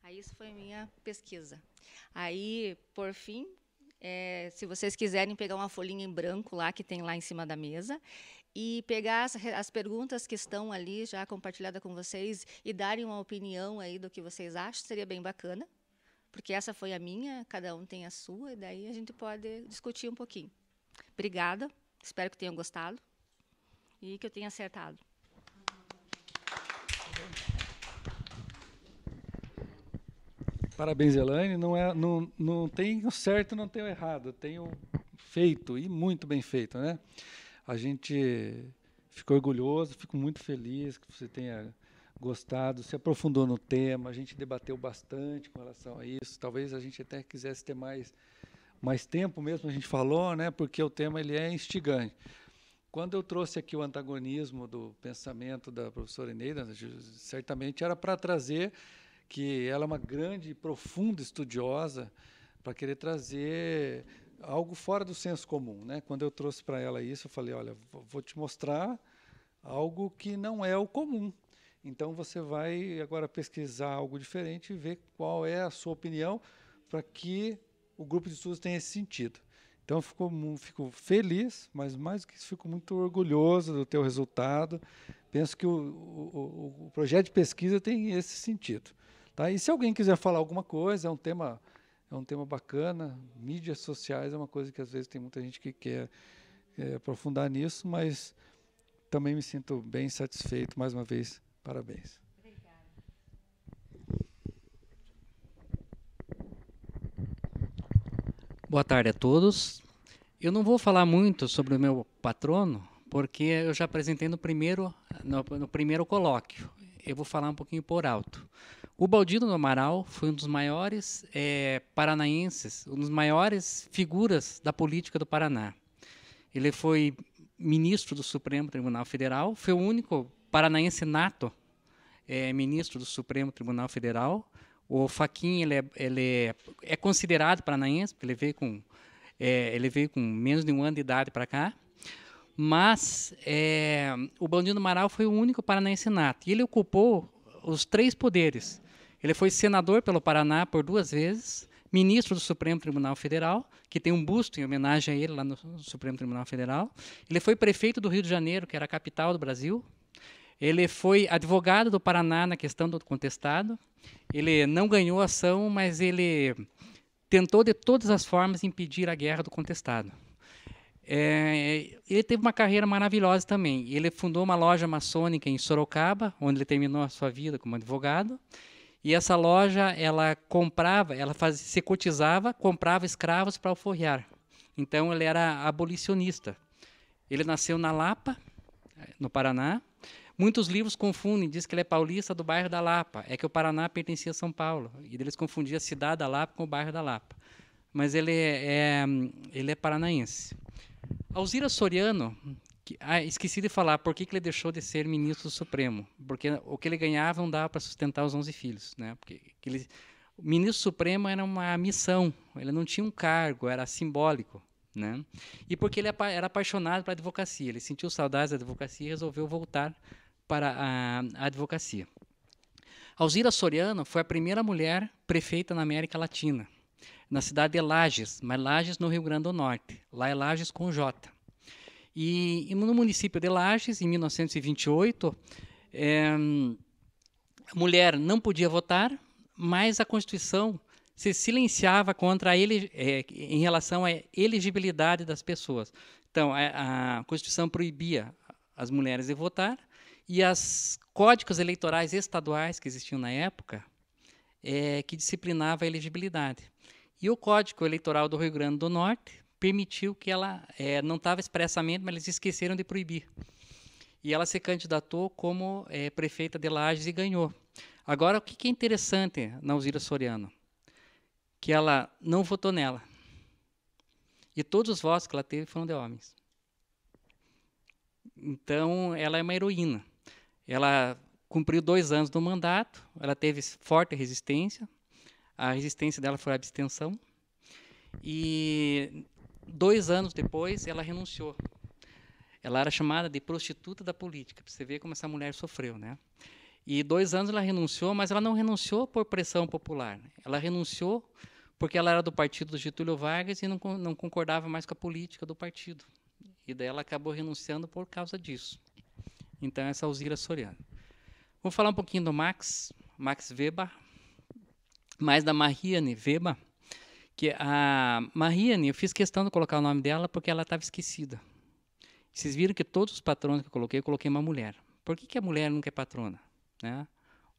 Aí, isso foi a minha pesquisa. Aí, por fim, se vocês quiserem pegar uma folhinha em branco lá, que tem lá em cima da mesa, e pegar as perguntas que estão ali já compartilhadas com vocês e darem uma opinião aí do que vocês acham, seria bem bacana, porque essa foi a minha, cada um tem a sua, e daí a gente pode discutir um pouquinho. Obrigada, espero que tenham gostado e que eu tenha acertado. Parabéns, Elaine. Não tem o certo, não tem o errado. Tem o feito, e muito bem feito, né? A gente ficou orgulhoso, fico muito feliz que você tenha gostado, se aprofundou no tema, a gente debateu bastante com relação a isso. Talvez a gente até quisesse ter mais tempo mesmo, a gente falou, né? Porque o tema ele é instigante. Quando eu trouxe aqui o antagonismo do pensamento da professora Eneida, certamente era para trazer que ela é uma grande e profunda estudiosa, para querer trazer algo fora do senso comum, né? Quando eu trouxe para ela isso, eu falei, olha, vou te mostrar algo que não é o comum. Então, você vai agora pesquisar algo diferente e ver qual é a sua opinião para que o grupo de estudos tenha esse sentido. Então, fico feliz, mas mais do que isso, fico muito orgulhoso do teu resultado. Penso que o projeto de pesquisa tem esse sentido. Tá? E se alguém quiser falar alguma coisa, é um tema bacana. Mídias sociais é uma coisa que às vezes tem muita gente que quer aprofundar nisso, mas também me sinto bem satisfeito. Mais uma vez, parabéns. Obrigada. Boa tarde a todos. Eu não vou falar muito sobre o meu patrono, porque eu já apresentei no primeiro colóquio. Eu vou falar um pouquinho por alto. O Baldino do Amaral foi um dos maiores paranaenses, uma das maiores figuras da política do Paraná. Ele foi ministro do Supremo Tribunal Federal, foi o único paranaense nato ministro do Supremo Tribunal Federal. O Fachin ele é considerado paranaense, porque ele veio com menos de um ano de idade para cá. Mas o Baldino do Amaral foi o único paranaense nato. E ele ocupou os 3 poderes. Ele foi senador pelo Paraná por 2 vezes, ministro do Supremo Tribunal Federal, que tem um busto em homenagem a ele lá no Supremo Tribunal Federal. Ele foi prefeito do Rio de Janeiro, que era a capital do Brasil. Ele foi advogado do Paraná na questão do contestado. Ele não ganhou ação, mas ele tentou de todas as formas impedir a guerra do contestado. Ele teve uma carreira maravilhosa também. Ele fundou uma loja maçônica em Sorocaba, onde ele terminou a sua vida como advogado. E essa loja, ela comprava, se cotizava, comprava escravos para alforriar. Então, ele era abolicionista. Ele nasceu na Lapa, no Paraná. Muitos livros confundem, diz que ele é paulista do bairro da Lapa. É que o Paraná pertencia a São Paulo. E eles confundiam a cidade da Lapa com o bairro da Lapa. Mas ele é paranaense. Alzira Soriano, esqueci de falar por que ele deixou de ser ministro do Supremo. Porque o que ele ganhava não dava para sustentar os 11 filhos. Né? Porque o ministro Supremo era uma missão, ele não tinha um cargo, era simbólico. Né? E porque ele era apaixonado pela advocacia, ele sentiu saudades da advocacia e resolveu voltar para a advocacia. Alzira Soriano foi a primeira mulher prefeita na América Latina, na cidade de Lages, mas Lages no Rio Grande do Norte. Lá é Lages com J. E no município de Lages, em 1928, a mulher não podia votar, mas a Constituição se silenciava em relação à elegibilidade das pessoas. Então, a Constituição proibia as mulheres de votar e os códigos eleitorais estaduais que existiam na época que disciplinavam a elegibilidade. E o Código Eleitoral do Rio Grande do Norte permitiu que ela, não estava expressamente, mas eles esqueceram de proibir. E ela se candidatou como prefeita de Lages e ganhou. Agora, o que é interessante na Alzira Soriano? Que ela não votou nela. E todos os votos que ela teve foram de homens. Então, ela é uma heroína. Ela cumpriu 2 anos do mandato, ela teve forte resistência, a resistência dela foi a abstenção, e 2 anos depois ela renunciou. Ela era chamada de prostituta da política, para você ver como essa mulher sofreu, né? E 2 anos ela renunciou, mas ela não renunciou por pressão popular. Ela renunciou porque ela era do partido do Getúlio Vargas e não concordava mais com a política do partido. E daí ela acabou renunciando por causa disso. Então, essa é a Alzira Soriano. Vou falar um pouquinho do Max Weber, mais da Marianne Weber, que a Marianne, eu fiz questão de colocar o nome dela porque ela estava esquecida. Vocês viram que todos os patronos que eu coloquei uma mulher. Por que a mulher nunca é patrona? Né?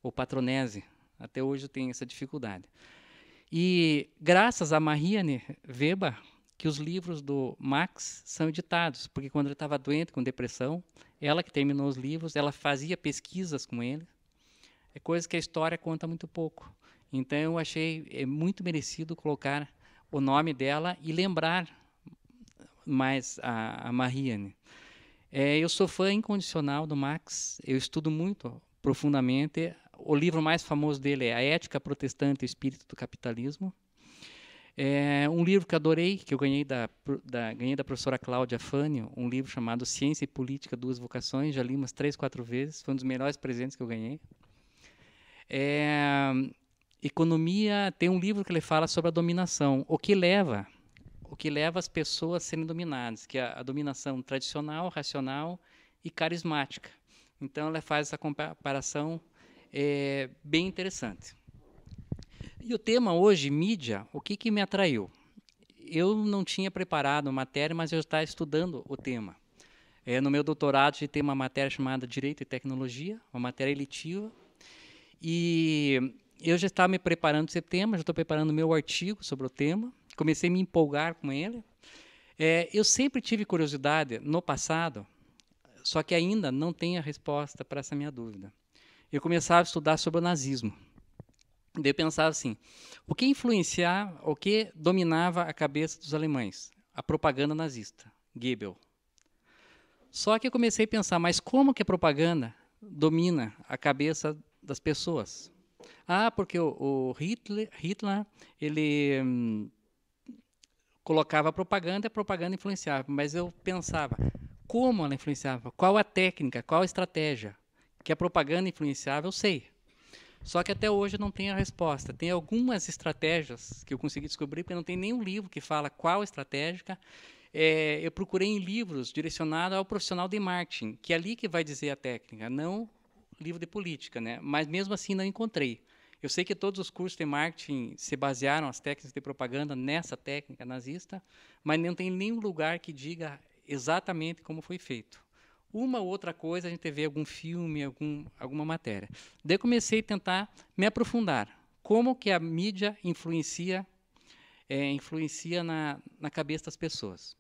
Ou patronese, até hoje eu tenho essa dificuldade. E graças a Marianne Weber, que os livros do Max são editados, porque quando ele estava doente com depressão, ela que terminou os livros, ela fazia pesquisas com ele, é coisa que a história conta muito pouco. Então eu achei muito merecido colocar o nome dela e lembrar mais a Marianne. Eu sou fã incondicional do Max, eu estudo muito profundamente. O livro mais famoso dele é A Ética Protestante e o Espírito do Capitalismo. Um livro que adorei, que eu ganhei ganhei da professora Cláudia Fânio, um livro chamado Ciência e Política, 2 Vocações, já li umas 3, 4 vezes, foi um dos melhores presentes que eu ganhei. Economia, tem um livro que ele fala sobre a dominação, o que leva as pessoas a serem dominadas, que é a dominação tradicional, racional e carismática. Então, ela faz essa comparação bem interessante. E o tema hoje, mídia, o que me atraiu? Eu não tinha preparado matéria, mas eu estava estudando o tema. No meu doutorado, eu tenho uma matéria chamada Direito e Tecnologia, uma matéria eletiva, e eu já estava me preparando esse tema, já estou preparando o meu artigo sobre o tema, comecei a me empolgar com ele. Eu sempre tive curiosidade no passado, só que ainda não tenho a resposta para essa minha dúvida. Eu começava a estudar sobre o nazismo. Daí eu pensava assim, o que dominava a cabeça dos alemães? A propaganda nazista, Goebbels. Só que eu comecei a pensar, mas como que a propaganda domina a cabeça das pessoas? Porque o Hitler ele colocava a propaganda influenciava. Mas eu pensava, como ela influenciava? Qual a técnica, qual a estratégia? Que a propaganda influenciava, eu sei. Só que até hoje eu não tenho a resposta. Tem algumas estratégias que eu consegui descobrir, porque não tem nenhum livro que fala qual estratégia. Eu procurei em livros direcionados ao profissional de marketing, que é ali que vai dizer a técnica, não livro de política, né? Mas mesmo assim não encontrei. Eu sei que todos os cursos de marketing se basearam as técnicas de propaganda nessa técnica nazista, mas não tem nenhum lugar que diga exatamente como foi feito. Uma ou outra coisa a gente vê algum filme, alguma matéria. Daí eu comecei a tentar me aprofundar. Como que a mídia influencia na cabeça das pessoas.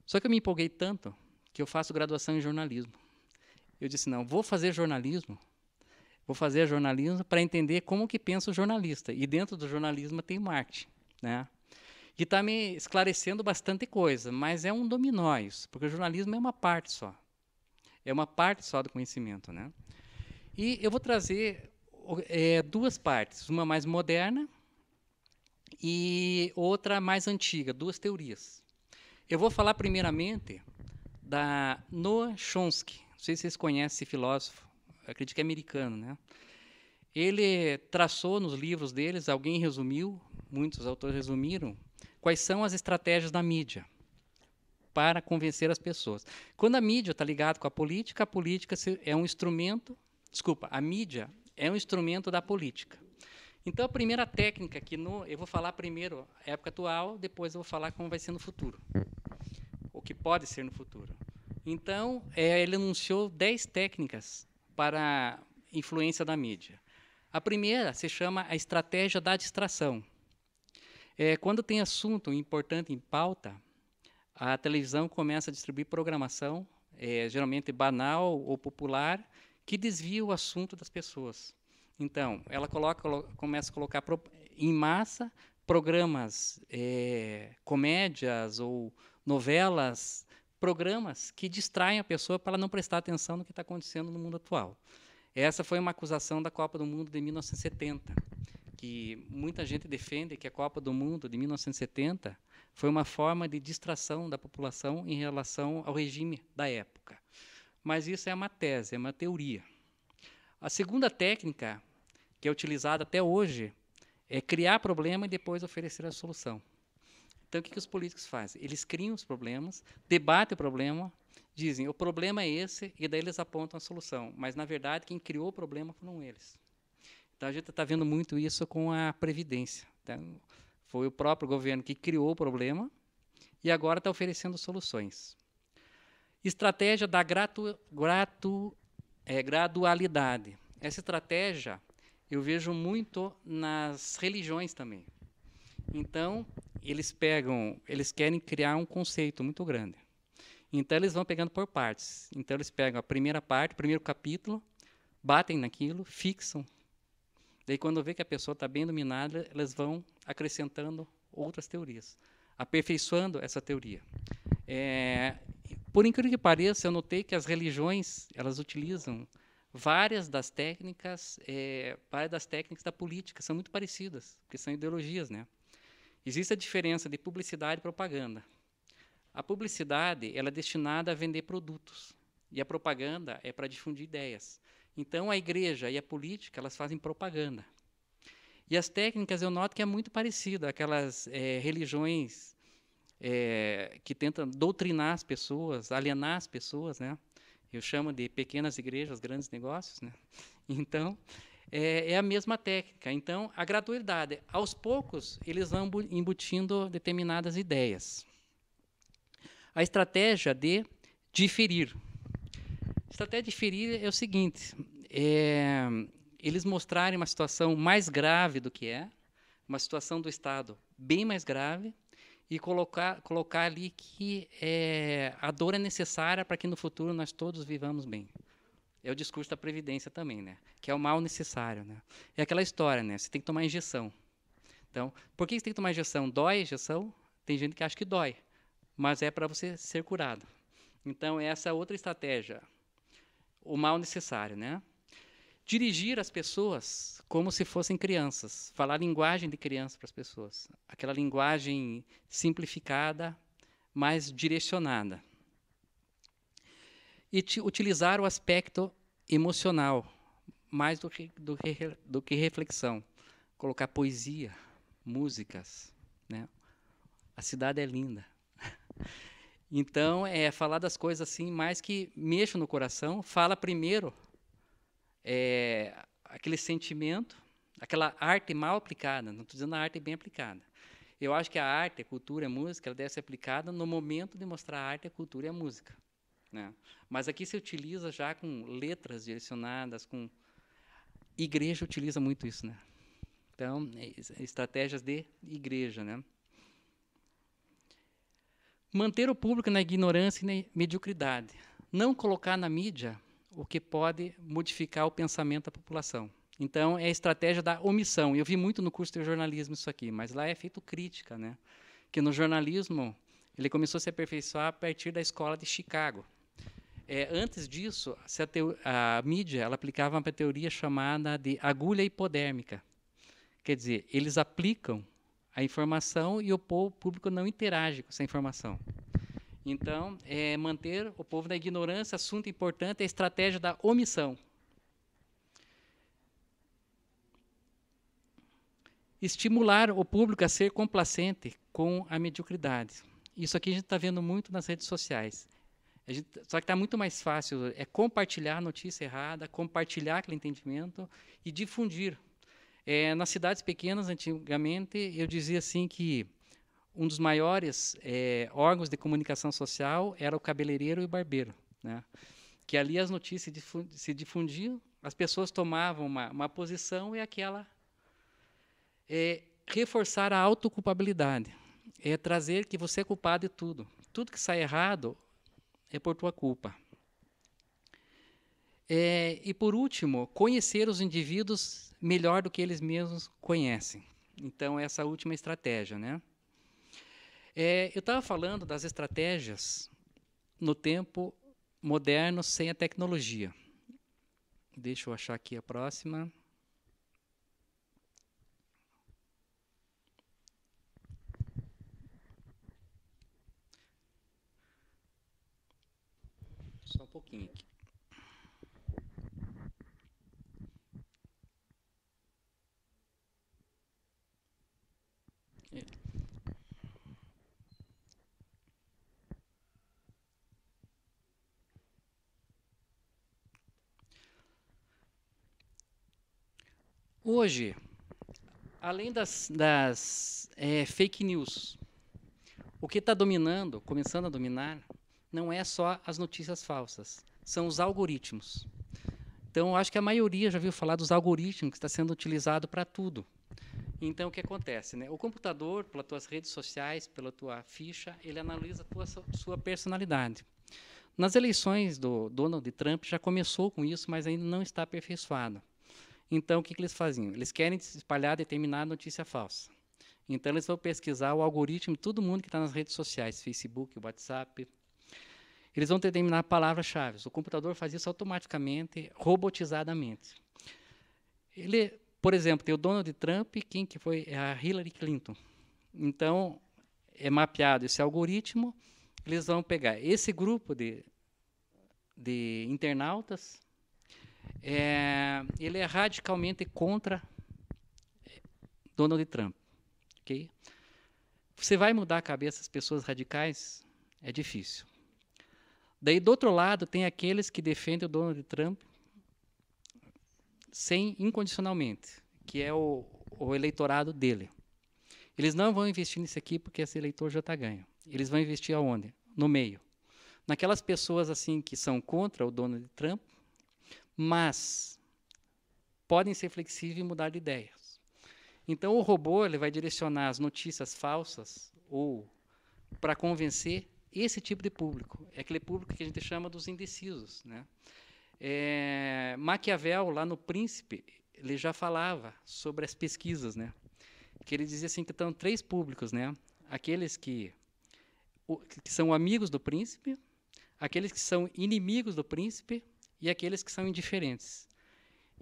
Só que eu me empolguei tanto que eu faço graduação em jornalismo. Eu disse, não, vou fazer jornalismo para entender como que pensa o jornalista. E dentro do jornalismo tem marketing, né? E está me esclarecendo bastante coisa, mas é um dominó isso, porque o jornalismo é uma parte só. É uma parte só do conhecimento, né? E eu vou trazer duas partes, uma mais moderna e outra mais antiga, duas teorias. Eu vou falar primeiramente da Noam Chomsky. Não sei se vocês conhecem esse filósofo, acredito que é americano, né? Ele traçou nos livros deles, alguém resumiu, muitos autores resumiram, quais são as estratégias da mídia para convencer as pessoas. Quando a mídia está ligada com a política é um instrumento, a mídia é um instrumento da política. Então, a primeira técnica eu vou falar primeiro a época atual, depois eu vou falar como vai ser no futuro, o que pode ser no futuro. Então, ele enunciou 10 técnicas para a influência da mídia. A primeira se chama a estratégia da distração. Quando tem assunto importante em pauta, a televisão começa a distribuir programação, geralmente banal ou popular, que desvia o assunto das pessoas. Então, ela começa a colocar em massa programas, comédias ou novelas, programas que distraem a pessoa para ela não prestar atenção no que está acontecendo no mundo atual. Essa foi uma acusação da Copa do Mundo de 1970, que muita gente defende que a Copa do Mundo de 1970 foi uma forma de distração da população em relação ao regime da época. Mas isso é uma tese, é uma teoria. A segunda técnica, que é utilizada até hoje, é criar problema e depois oferecer a solução. Então, o que os políticos fazem? Eles criam os problemas, debatem o problema, dizem, o problema é esse, e daí eles apontam a solução. Mas, na verdade, quem criou o problema foram eles. Então, a gente está vendo muito isso com a Previdência. Então, foi o próprio governo que criou o problema e agora está oferecendo soluções. Estratégia da gradualidade. Essa estratégia eu vejo muito nas religiões também. Então, eles querem criar um conceito muito grande. Então, eles vão pegando por partes. Então, eles pegam a primeira parte, o primeiro capítulo, batem naquilo, fixam. Daí, quando vê que a pessoa está bem dominada, eles vão acrescentando outras teorias, aperfeiçoando essa teoria. Por incrível que pareça, eu notei que as religiões elas utilizam várias das técnicas da política, são muito parecidas, porque são ideologias, né? Existe a diferença de publicidade e propaganda. A publicidade ela é destinada a vender produtos e a propaganda é para difundir ideias. Então, a igreja e a política, elas fazem propaganda. E as técnicas, eu noto que é muito parecido, aquelas religiões que tentam doutrinar as pessoas, alienar as pessoas, né? Eu chamo de pequenas igrejas, grandes negócios, né? Então, é a mesma técnica. Então, a gradualidade, aos poucos, eles vão embutindo determinadas ideias. A estratégia de diferir. A estratégia de diferir é o seguinte, eles mostrarem uma situação mais grave do que uma situação do Estado bem mais grave, e colocar ali que a dor é necessária para que no futuro nós todos vivamos bem. É o discurso da Previdência também, né? Que é o mal necessário, né? É aquela história, né? Você tem que tomar injeção. Então, por que você tem que tomar injeção? Dói a injeção? Tem gente que acha que dói, mas é para você ser curado. Então, essa é outra estratégia. O mal necessário, né? Dirigir as pessoas como se fossem crianças, falar a linguagem de criança para as pessoas, aquela linguagem simplificada, mais direcionada. E utilizar o aspecto emocional, mais do que reflexão. Colocar poesia, músicas, né? A cidade é linda. Então, falar das coisas assim, mais que mexam no coração, fala primeiro aquele sentimento, aquela arte mal aplicada, não estou dizendo a arte bem aplicada. Eu acho que a arte, a cultura, a música, ela deve ser aplicada no momento de mostrar a arte, a cultura e a música, né? Mas aqui se utiliza já com letras direcionadas, com... Igreja utiliza muito isso, né? Então, estratégias de igreja, né? Manter o público na ignorância e na mediocridade. Não colocar na mídia o que pode modificar o pensamento da população. Então, é a estratégia da omissão. Eu vi muito no curso de jornalismo isso aqui, mas lá é feito crítica, né? Que no jornalismo, ele começou a se aperfeiçoar a partir da escola de Chicago. Antes disso, a mídia ela aplicava uma teoria chamada de agulha hipodérmica. Quer dizer, eles aplicam a informação e o público não interage com essa informação. Então, manter o povo na ignorância, assunto importante, é a estratégia da omissão. Estimular o público a ser complacente com a mediocridade. Isso aqui a gente está vendo muito nas redes sociais. Só que está muito mais fácil, compartilhar a notícia errada, compartilhar aquele entendimento e difundir. Nas cidades pequenas, antigamente, eu dizia assim que um dos maiores órgãos de comunicação social era o cabeleireiro e o barbeiro, né? Que ali as notícias se difundiam, as pessoas tomavam uma posição e aquela... reforçar a autoculpabilidade. Trazer que você é culpado de tudo. Tudo que sai errado é por tua culpa. E, por último, conhecer os indivíduos melhor do que eles mesmos conhecem. Então, essa última estratégia, né? Eu estava falando das estratégias no tempo moderno sem a tecnologia. Deixa eu achar aqui a próxima. Só um pouquinho aqui. Hoje, além das fake news, o que está dominando, começando a dominar, não é só as notícias falsas, são os algoritmos. Então, eu acho que a maioria já viu falar dos algoritmos que está sendo utilizado para tudo. Então, o que acontece, né? O computador, pelas tuas redes sociais, pela tua ficha, ele analisa a sua personalidade. Nas eleições do Donald Trump já começou com isso, mas ainda não está aperfeiçoado. Então, o que eles faziam? Eles querem espalhar determinada notícia falsa. Então, eles vão pesquisar o algoritmo de todo mundo que está nas redes sociais, Facebook, WhatsApp. Eles vão determinar palavras-chave. O computador faz isso automaticamente, robotizadamente. Por exemplo, tem o Donald Trump e quem que foi? A Hillary Clinton. Então, é mapeado esse algoritmo, eles vão pegar esse grupo de internautas, ele é radicalmente contra Donald Trump. Okay? Você vai mudar a cabeça das pessoas radicais? É difícil. Daí, do outro lado, tem aqueles que defendem o Donald Trump incondicionalmente, que é o eleitorado dele. Eles não vão investir nisso aqui porque esse eleitor já está ganho. Eles vão investir aonde? No meio. Naquelas pessoas assim que são contra o Donald Trump, mas podem ser flexíveis e mudar de ideias. Então, o robô ele vai direcionar as notícias falsas ou para convencer esse tipo de público. É aquele público que a gente chama dos indecisos, né? Maquiavel, lá no Príncipe, ele já falava sobre as pesquisas, né? Que ele dizia assim que estão 3 públicos, né? Aqueles que são amigos do príncipe, aqueles que são inimigos do príncipe e aqueles que são indiferentes.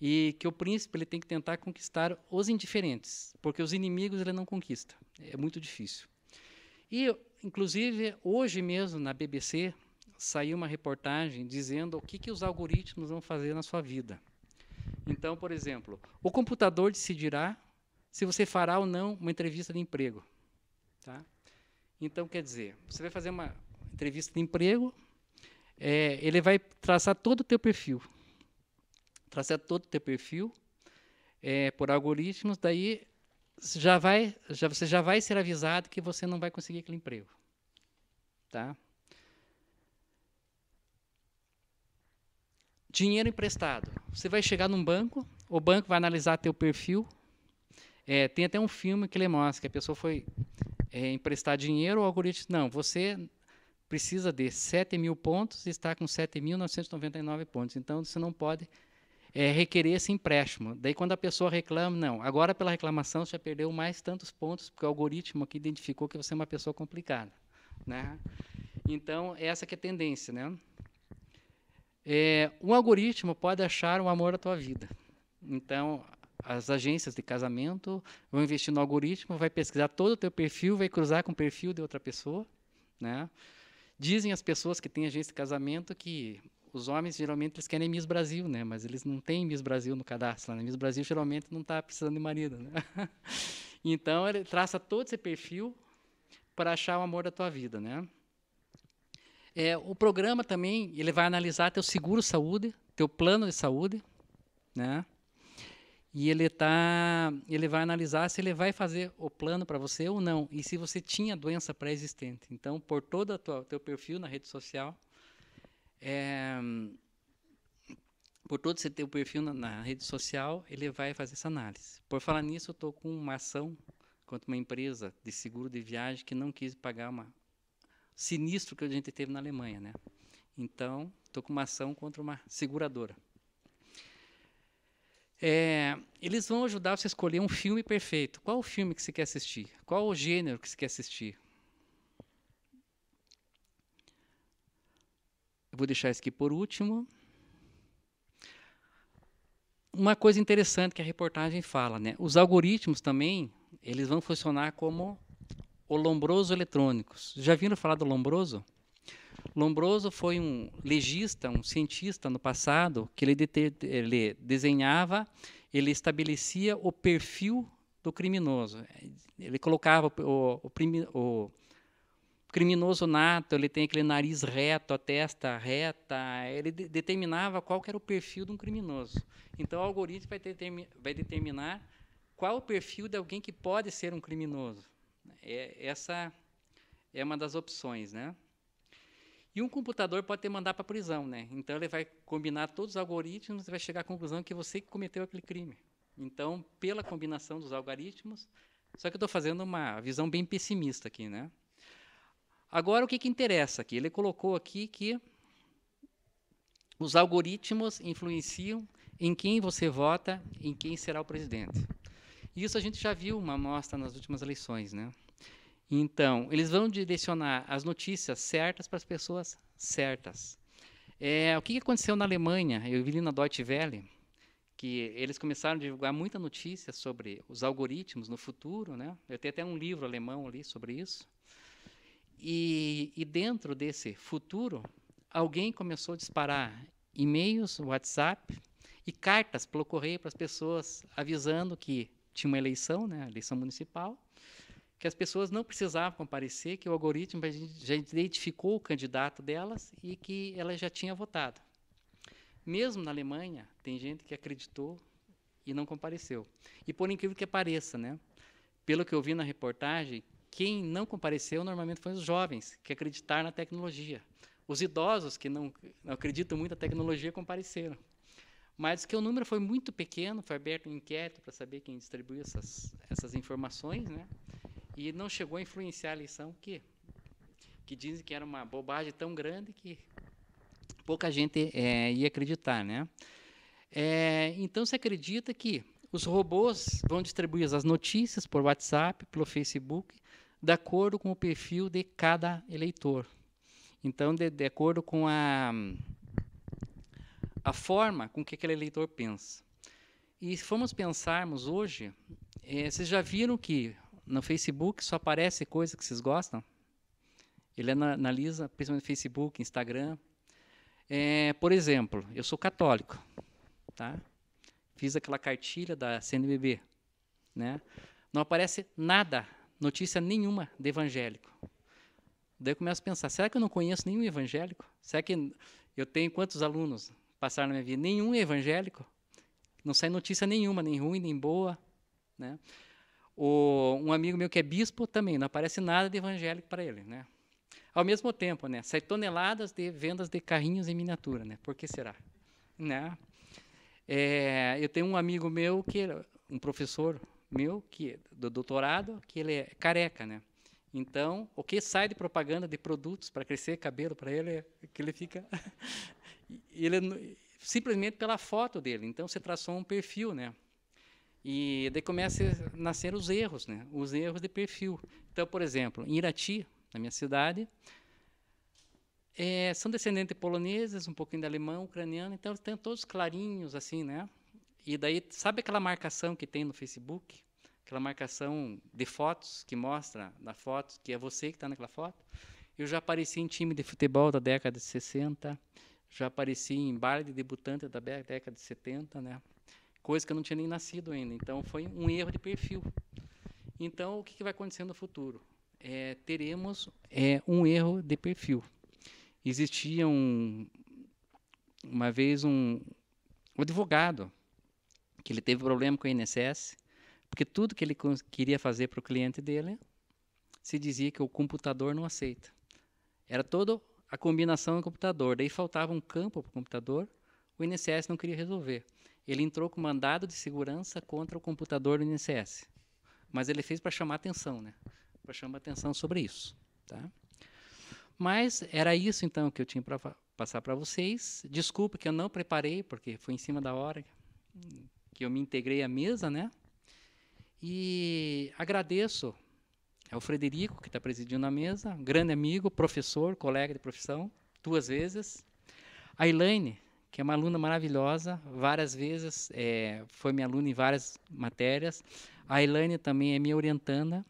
E que o príncipe ele tem que tentar conquistar os indiferentes, porque os inimigos ele não conquista. É muito difícil. E, inclusive, hoje mesmo, na BBC, saiu uma reportagem dizendo o que os algoritmos vão fazer na sua vida. Então, por exemplo, o computador decidirá se você fará ou não uma entrevista de emprego. Tá? Então, quer dizer, você vai fazer uma entrevista de emprego, ele vai traçar todo o teu perfil. por algoritmos, daí você já vai ser avisado que você não vai conseguir aquele emprego. Tá? Dinheiro emprestado. Você vai chegar num banco, o banco vai analisar teu perfil. Tem até um filme que ele mostra que a pessoa foi emprestar dinheiro, o algoritmo, não, você precisa de 7.000 pontos e está com 7.999 pontos. Então, você não pode requerer esse empréstimo. Daí, quando a pessoa reclama, não, agora pela reclamação você já perdeu mais tantos pontos, porque o algoritmo aqui identificou que você é uma pessoa complicada. Né? Então, essa que é a tendência. Né? Um algoritmo pode achar o amor da tua vida. Então, as agências de casamento vão investir no algoritmo, vai pesquisar todo o teu perfil, vai cruzar com o perfil de outra pessoa. Né? Dizem as pessoas que têm agência de casamento que os homens, geralmente, eles querem Miss Brasil, né? Mas eles não têm Miss Brasil no cadastro. Né? Miss Brasil, geralmente, não está precisando de marido. Né? Então, ele traça todo esse perfil para achar o amor da tua vida. Né? O programa também ele vai analisar teu seguro-saúde, teu plano de saúde, né? E ele vai analisar se ele vai fazer o plano para você ou não, e se você tinha doença pré-existente. Então, por todo o teu perfil na rede social, por todo esse teu perfil na rede social, ele vai fazer essa análise. Por falar nisso, eu estou com uma ação contra uma empresa de seguro de viagem que não quis pagar sinistro que a gente teve na Alemanha, né? Então, estou com uma ação contra uma seguradora. Eles vão ajudar você a escolher um filme perfeito. Qual o filme que você quer assistir? Qual o gênero que você quer assistir? Eu vou deixar isso aqui por último. Uma coisa interessante que a reportagem fala, né? Os algoritmos também, eles vão funcionar como o Lombroso eletrônicos. Já viram falar do Lombroso? Lombroso foi um legista, um cientista no passado, que ele desenhava, ele estabelecia o perfil do criminoso. Ele colocava o criminoso nato, ele tem aquele nariz reto, a testa reta, ele determinava qual que era o perfil de um criminoso. Então, o algoritmo vai determinar qual o perfil de alguém que pode ser um criminoso. Essa é uma das opções, né? E um computador pode te mandar para a prisão, né? Então, ele vai combinar todos os algoritmos e vai chegar à conclusão que você cometeu aquele crime. Então, pela combinação dos algoritmos... Só que eu estou fazendo uma visão bem pessimista aqui, né? Agora, o que interessa aqui? Ele colocou aqui que os algoritmos influenciam em quem você vota, em quem será o presidente. Isso a gente já viu uma amostra nas últimas eleições, né? Então, eles vão direcionar as notícias certas para as pessoas certas. O que aconteceu na Alemanha? Eu vi na Deutsche Welle que eles começaram a divulgar muita notícia sobre os algoritmos no futuro, né? Eu tenho até um livro alemão ali sobre isso. E dentro desse futuro, alguém começou a disparar e-mails, WhatsApp e cartas pelo correio para as pessoas avisando que tinha uma eleição, né, eleição municipal, que as pessoas não precisavam comparecer, que o algoritmo já identificou o candidato delas e que ela já tinha votado. Mesmo na Alemanha, tem gente que acreditou e não compareceu. E por incrível que pareça, né, pelo que eu vi na reportagem, quem não compareceu normalmente foram os jovens, que acreditaram na tecnologia. Os idosos, que não acreditam muito na tecnologia, compareceram. Mas que o número foi muito pequeno, foi aberto um inquérito para saber quem distribuiu essas informações, né? E não chegou a influenciar a eleição, que dizem que era uma bobagem tão grande que pouca gente ia acreditar, né? Então, se acredita que os robôs vão distribuir as notícias por WhatsApp, pelo Facebook, de acordo com o perfil de cada eleitor. Então, de acordo com a forma com que aquele eleitor pensa. E se formos pensarmos hoje, vocês já viram que no Facebook só aparece coisa que vocês gostam? Ele analisa, principalmente no Facebook, Instagram. Por exemplo, eu sou católico, tá? Fiz aquela cartilha da CNBB, né? Não aparece nada, notícia nenhuma de evangélico. Daí eu começo a pensar, será que eu não conheço nenhum evangélico? Será que eu tenho quantos alunos passaram na minha vida? Nenhum evangélico? Não sai notícia nenhuma, nem ruim, nem boa, né? Um amigo meu que é bispo também, não aparece nada de evangélico para ele, né? Ao mesmo tempo, né, sai toneladas de vendas de carrinhos em miniatura, né? Por que será? Né? Eu tenho um amigo meu, um professor meu, do doutorado, que ele é careca, né? Então, o que sai de propaganda de produtos para crescer cabelo para ele é que ele fica... simplesmente pela foto dele. Então, você traçou um perfil, né? E daí começam a nascer os erros, né? Os erros de perfil. Então, por exemplo, em Irati, na minha cidade, são descendentes de poloneses, um pouquinho de alemão, ucraniano, então tem todos clarinhos, assim, né? E daí, sabe aquela marcação que tem no Facebook? Aquela marcação de fotos, que mostra na foto que é você que está naquela foto? Eu já apareci em time de futebol da década de 60, já apareci em baile de debutante da década de 70, né? Coisa que eu não tinha nem nascido ainda. Então, foi um erro de perfil. Então, o que vai acontecer no futuro? Teremos um erro de perfil. Existia uma vez um advogado que ele teve problema com o INSS, porque tudo que ele queria fazer para o cliente dele, se dizia que o computador não aceita. Era toda a combinação do computador. Daí faltava um campo para o computador, o INSS não queria resolver. Ele entrou com mandado de segurança contra o computador do INSS. Mas ele fez para chamar atenção, né? Para chamar atenção sobre isso. Tá? Mas era isso, então, que eu tinha para passar para vocês. Desculpe que eu não preparei, porque foi em cima da hora que eu me integrei à mesa, né? E agradeço ao Frederico, que está presidindo a mesa, grande amigo, professor, colega de profissão, 2 vezes. A Elaine, que é uma aluna maravilhosa, várias vezes foi minha aluna em várias matérias. A Elaine também é minha orientanda.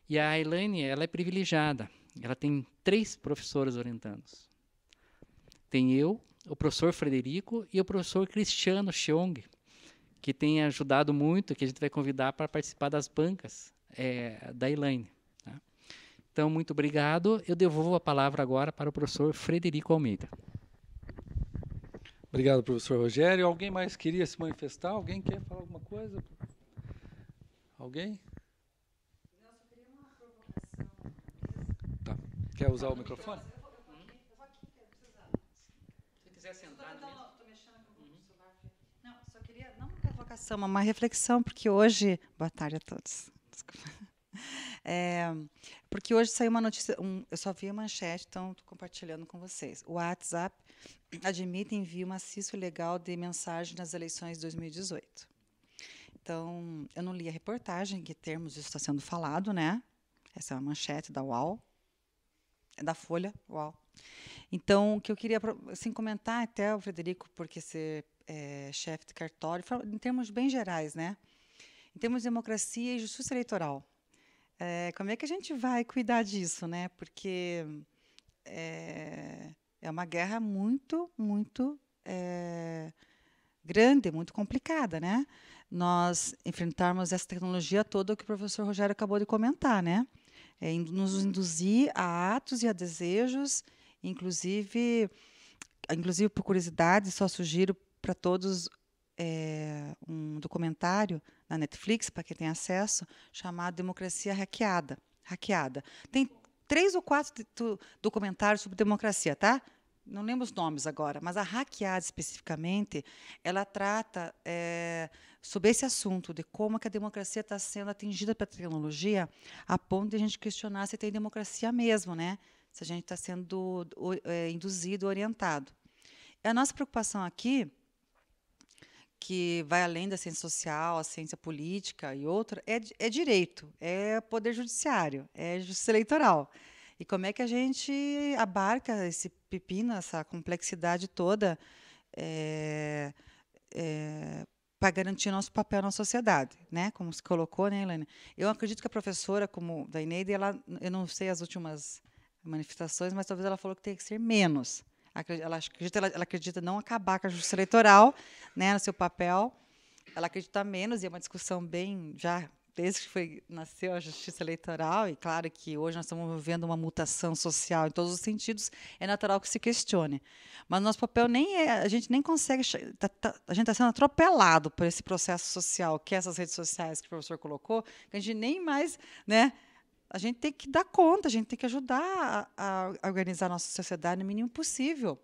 E a Elaine, ela é privilegiada. Ela tem 3 professores orientandos. Tem eu, o professor Frederico e o professor Cristiano Cheong, que tem ajudado muito, que a gente vai convidar para participar das bancas da Elaine. Tá? Então, muito obrigado. Eu devolvo a palavra agora para o professor Frederico Almeida. Obrigado, professor Rogério. Alguém mais queria se manifestar? Alguém quer falar alguma coisa? Alguém? Não, só queria uma provocação. Tá. Quer usar o microfone? Eu vou aqui, quero precisar. Se quiser sentar na mesa. Estou mexendo com o celular. Não, só queria, não uma provocação, mas uma reflexão, porque hoje... Boa tarde a todos. Desculpa. Porque hoje saiu uma notícia, eu só vi a manchete, então estou compartilhando com vocês. O WhatsApp admite envio maciço e ilegal de mensagem nas eleições de 2018. Então, eu não li a reportagem, em que termos isso está sendo falado, né? Essa é a manchete da UOL, da Folha, UOL. Então, o que eu queria assim, comentar até o Frederico, porque ser chefe de cartório, em termos bem gerais, né? Em termos de democracia e justiça eleitoral. Como é que a gente vai cuidar disso, né? Porque é uma guerra muito, muito grande, muito complicada, né? Nós enfrentarmos essa tecnologia toda que o professor Rogério acabou de comentar, né? Nos induzir a atos e a desejos, inclusive por curiosidade, só sugiro para todos um documentário na Netflix, para quem tem acesso, chamado Democracia Hackeada. Tem 3 ou 4 documentários sobre democracia, tá? Não lembro os nomes agora, mas a Hackeada, especificamente, ela trata sobre esse assunto de como que a democracia está sendo atingida pela tecnologia, a ponto de a gente questionar se tem democracia mesmo, né? Se a gente está sendo induzido, orientado. A nossa preocupação aqui, que vai além da ciência social, a ciência política e outra, é direito, é poder judiciário, é justiça eleitoral. E como é que a gente abarca esse pepino, essa complexidade toda para garantir nosso papel na sociedade, né? Como se colocou, né, Helena? Eu acredito que a professora, como da Ineide, eu não sei as últimas manifestações, mas talvez ela falou que tem que ser menos. Ela acredita não acabar com a justiça eleitoral, né, no seu papel. Ela acredita menos, e é uma discussão bem já desde que nasceu a justiça eleitoral, e claro que hoje nós estamos vivendo uma mutação social em todos os sentidos, é natural que se questione. Mas nosso papel a gente nem consegue, a gente está sendo atropelado por esse processo social, que é essas redes sociais que o professor colocou, que a gente nem mais, né? A gente tem que dar conta, a gente tem que ajudar a organizar a nossa sociedade no mínimo possível,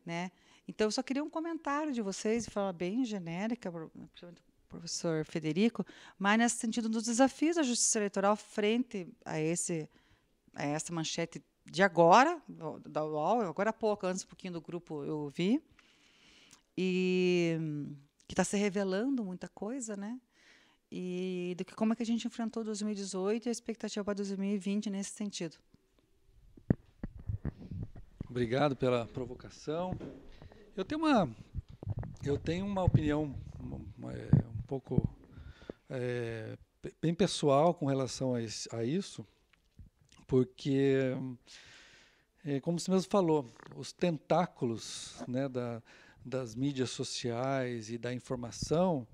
né? Então, eu só queria um comentário de vocês, de forma bem genérica, principalmente o professor Federico, mas nesse sentido dos desafios da justiça eleitoral frente a essa manchete de agora, da UOL, agora há pouco, antes um pouquinho do grupo eu vi, e que está se revelando muita coisa, né? E do que como é que a gente enfrentou 2018 e a expectativa para 2020 nesse sentido. Obrigado pela provocação. Eu tenho uma opinião um pouco bem pessoal com relação a isso, porque, como você mesmo falou, os tentáculos, né, das mídias sociais e da informação,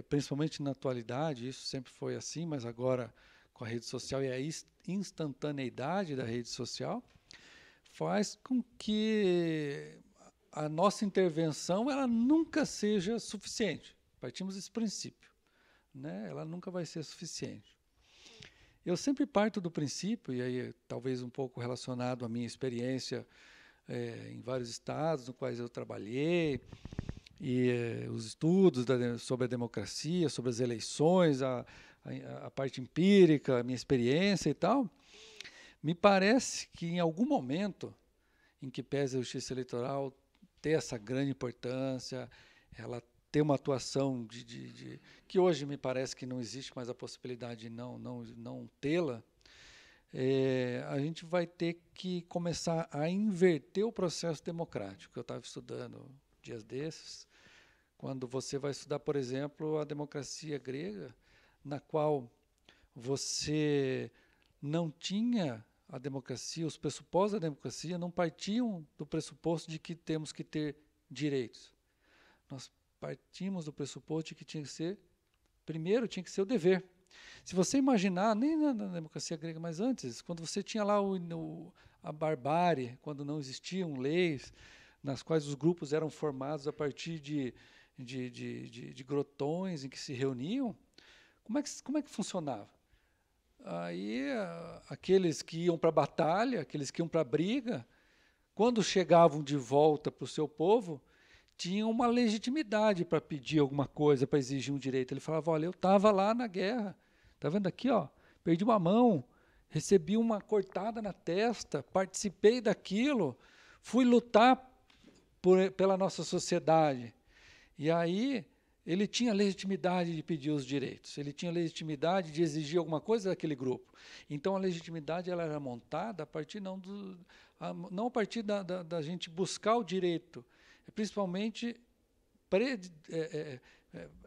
principalmente na atualidade, isso sempre foi assim, mas agora com a rede social e a instantaneidade da rede social, faz com que a nossa intervenção ela nunca seja suficiente. Partimos desse princípio, né? Ela nunca vai ser suficiente. Eu sempre parto do princípio, e aí talvez um pouco relacionado à minha experiência em vários estados nos quais eu trabalhei, e os estudos sobre a democracia, sobre as eleições, a parte empírica, a minha experiência e tal, me parece que em algum momento em que pese a justiça eleitoral ter essa grande importância, ela ter uma atuação que hoje me parece que não existe mais a possibilidade de não tê-la, a gente vai ter que começar a inverter o processo democrático. Eu estava estudando dias desses, quando você vai estudar, por exemplo, a democracia grega, na qual você não tinha a democracia, os pressupostos da democracia não partiam do pressuposto de que temos que ter direitos. Nós partimos do pressuposto de que primeiro tinha que ser o dever. Se você imaginar, nem na democracia grega, mas antes, quando você tinha lá a barbárie, quando não existiam leis, nas quais os grupos eram formados a partir de grotões em que se reuniam, como é que funcionava? Aí, aqueles que iam para a batalha, aqueles que iam para a briga, quando chegavam de volta para o seu povo, tinham uma legitimidade para pedir alguma coisa, para exigir um direito. Ele falava, olha, eu estava lá na guerra, está vendo aqui, ó, perdi uma mão, recebi uma cortada na testa, participei daquilo, fui lutar pela nossa sociedade. E aí ele tinha legitimidade de pedir os direitos, ele tinha legitimidade de exigir alguma coisa daquele grupo. Então a legitimidade ela era montada a partir não a partir da gente buscar o direito, principalmente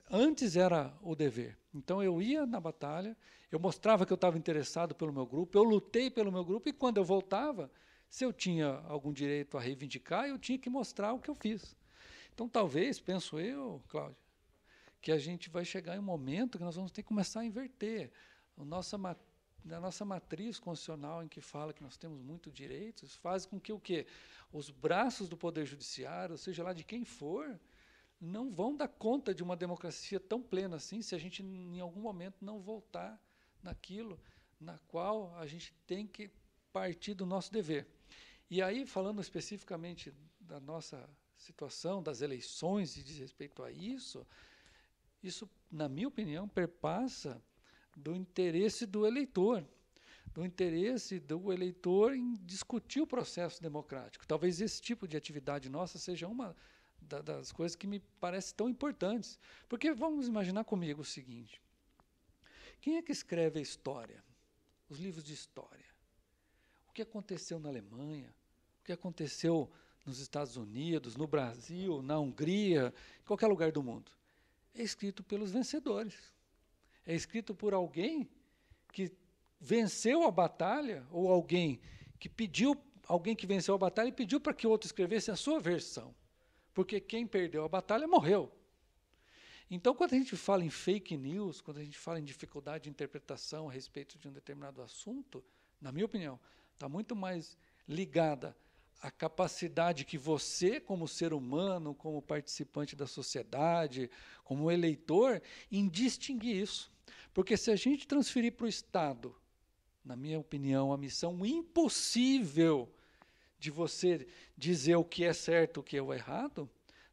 antes era o dever. Então eu ia na batalha, eu mostrava que eu estava interessado pelo meu grupo, eu lutei pelo meu grupo, e quando eu voltava, se eu tinha algum direito a reivindicar, eu tinha que mostrar o que eu fiz. Então, talvez, penso eu, Cláudio, que a gente vai chegar em um momento que nós vamos ter que começar a inverter. A nossa matriz constitucional, em que fala que nós temos muitos direitos, faz com que o quê? Os braços do Poder Judiciário, seja lá de quem for, não vão dar conta de uma democracia tão plena assim, se a gente, em algum momento, não voltar naquilo na qual a gente tem que partir do nosso dever. E aí, falando especificamente da nossa situação, das eleições e diz respeito a isso, na minha opinião, perpassa do interesse do eleitor, em discutir o processo democrático. Talvez esse tipo de atividade nossa seja uma das coisas que me parece tão importantes. Porque vamos imaginar comigo o seguinte, quem é que escreve a história? Os livros de história. O que aconteceu na Alemanha? O que aconteceu nos Estados Unidos, no Brasil, na Hungria, em qualquer lugar do mundo? É escrito pelos vencedores. É escrito por alguém que venceu a batalha, ou alguém que venceu a batalha e pediu para que outro escrevesse a sua versão. Porque quem perdeu a batalha morreu. Então, quando a gente fala em fake news, quando a gente fala em dificuldade de interpretação a respeito de um determinado assunto, na minha opinião, está muito mais ligada à capacidade que você, como ser humano, como participante da sociedade, como eleitor, em distinguir isso. Porque se a gente transferir para o Estado, na minha opinião, a missão impossível de você dizer o que é certo, o que é o errado,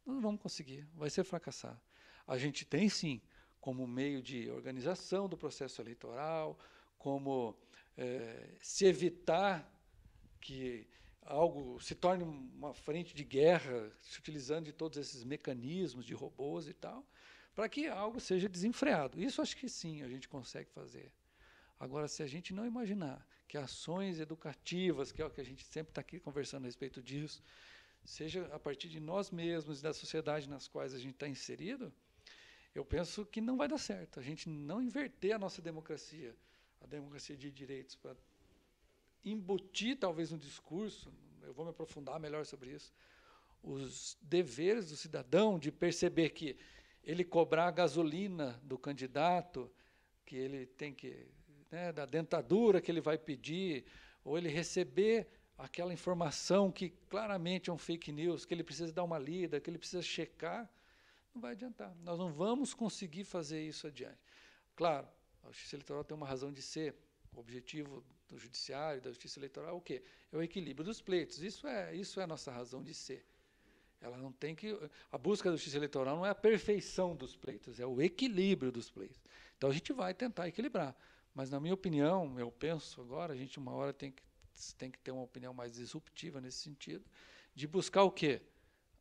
nós não vamos conseguir, vai ser fracassado. A gente tem, sim, como meio de organização do processo eleitoral, como se evitar que algo se torne uma frente de guerra, se utilizando de todos esses mecanismos de robôs e tal, para que algo seja desenfreado. Isso acho que sim, a gente consegue fazer. Agora, se a gente não imaginar que ações educativas, que é o que a gente sempre está aqui conversando a respeito disso, seja a partir de nós mesmos e da sociedade nas quais a gente está inserido, eu penso que não vai dar certo. A gente não inverter a nossa democracia, a democracia de direitos, para embutir talvez um discurso, eu vou me aprofundar melhor sobre isso, os deveres do cidadão de perceber que ele cobrar a gasolina do candidato, que ele tem que, né, da dentadura que ele vai pedir, ou ele receber aquela informação que claramente é um fake news, que ele precisa dar uma lida, que ele precisa checar, não vai adiantar. Nós não vamos conseguir fazer isso adiante. Claro, a Justiça Eleitoral tem uma razão de ser. O objetivo do Judiciário, da Justiça Eleitoral, é o quê? É o equilíbrio dos pleitos. Isso é a nossa razão de ser. Ela não tem que... A busca da Justiça Eleitoral não é a perfeição dos pleitos, é o equilíbrio dos pleitos. Então, a gente vai tentar equilibrar. Mas, na minha opinião, eu penso agora, a gente uma hora tem que ter uma opinião mais disruptiva nesse sentido, de buscar o quê?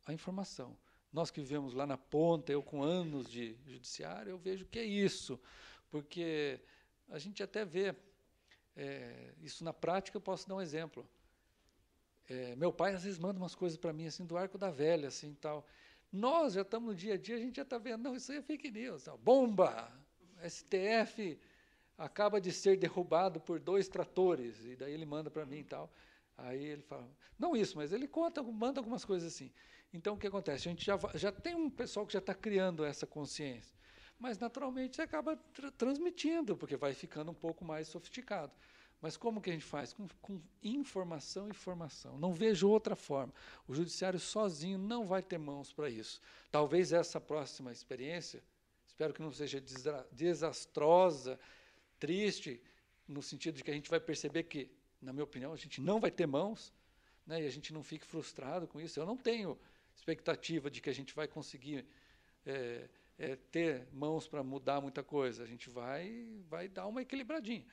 A informação. Nós que vivemos lá na ponta, eu com anos de judiciário, eu vejo que é isso, porque a gente até vê isso na prática. Eu posso dar um exemplo. Meu pai às vezes manda umas coisas para mim assim do Arco da Velha, assim tal. Nós já estamos no dia a dia, a gente já está vendo, não, isso aí é fake news, tal. Bomba! STF acaba de ser derrubado por 2 tratores, e daí ele manda para mim e tal. Aí ele fala, não isso, mas ele manda algumas coisas assim. Então, o que acontece? A gente já tem um pessoal que já está criando essa consciência, mas, naturalmente, você acaba transmitindo, porque vai ficando um pouco mais sofisticado. Mas como que a gente faz? Com informação e formação. Não vejo outra forma. O judiciário sozinho não vai ter mãos para isso. Talvez essa próxima experiência, espero que não seja desastrosa, triste, no sentido de que a gente vai perceber que, na minha opinião, a gente não vai ter mãos, né, e a gente não fique frustrado com isso. Eu não tenho expectativa de que a gente vai conseguir ter mãos para mudar muita coisa. A gente vai dar uma equilibradinha.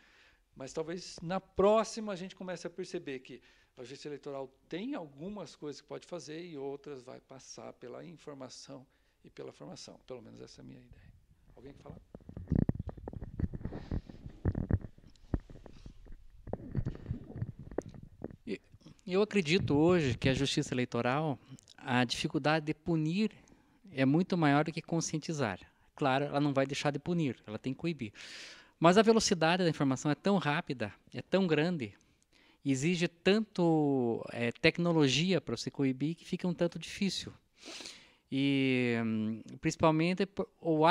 Mas talvez na próxima a gente comece a perceber que a Justiça Eleitoral tem algumas coisas que pode fazer e outras vai passar pela informação e pela formação. Pelo menos essa é a minha ideia. Alguém quer falar? Eu acredito hoje que a Justiça Eleitoral, a dificuldade de punir é muito maior do que conscientizar. Claro, ela não vai deixar de punir, ela tem que coibir. Mas a velocidade da informação é tão rápida, é tão grande, exige tanto tecnologia para você coibir que fica um tanto difícil. E, principalmente, o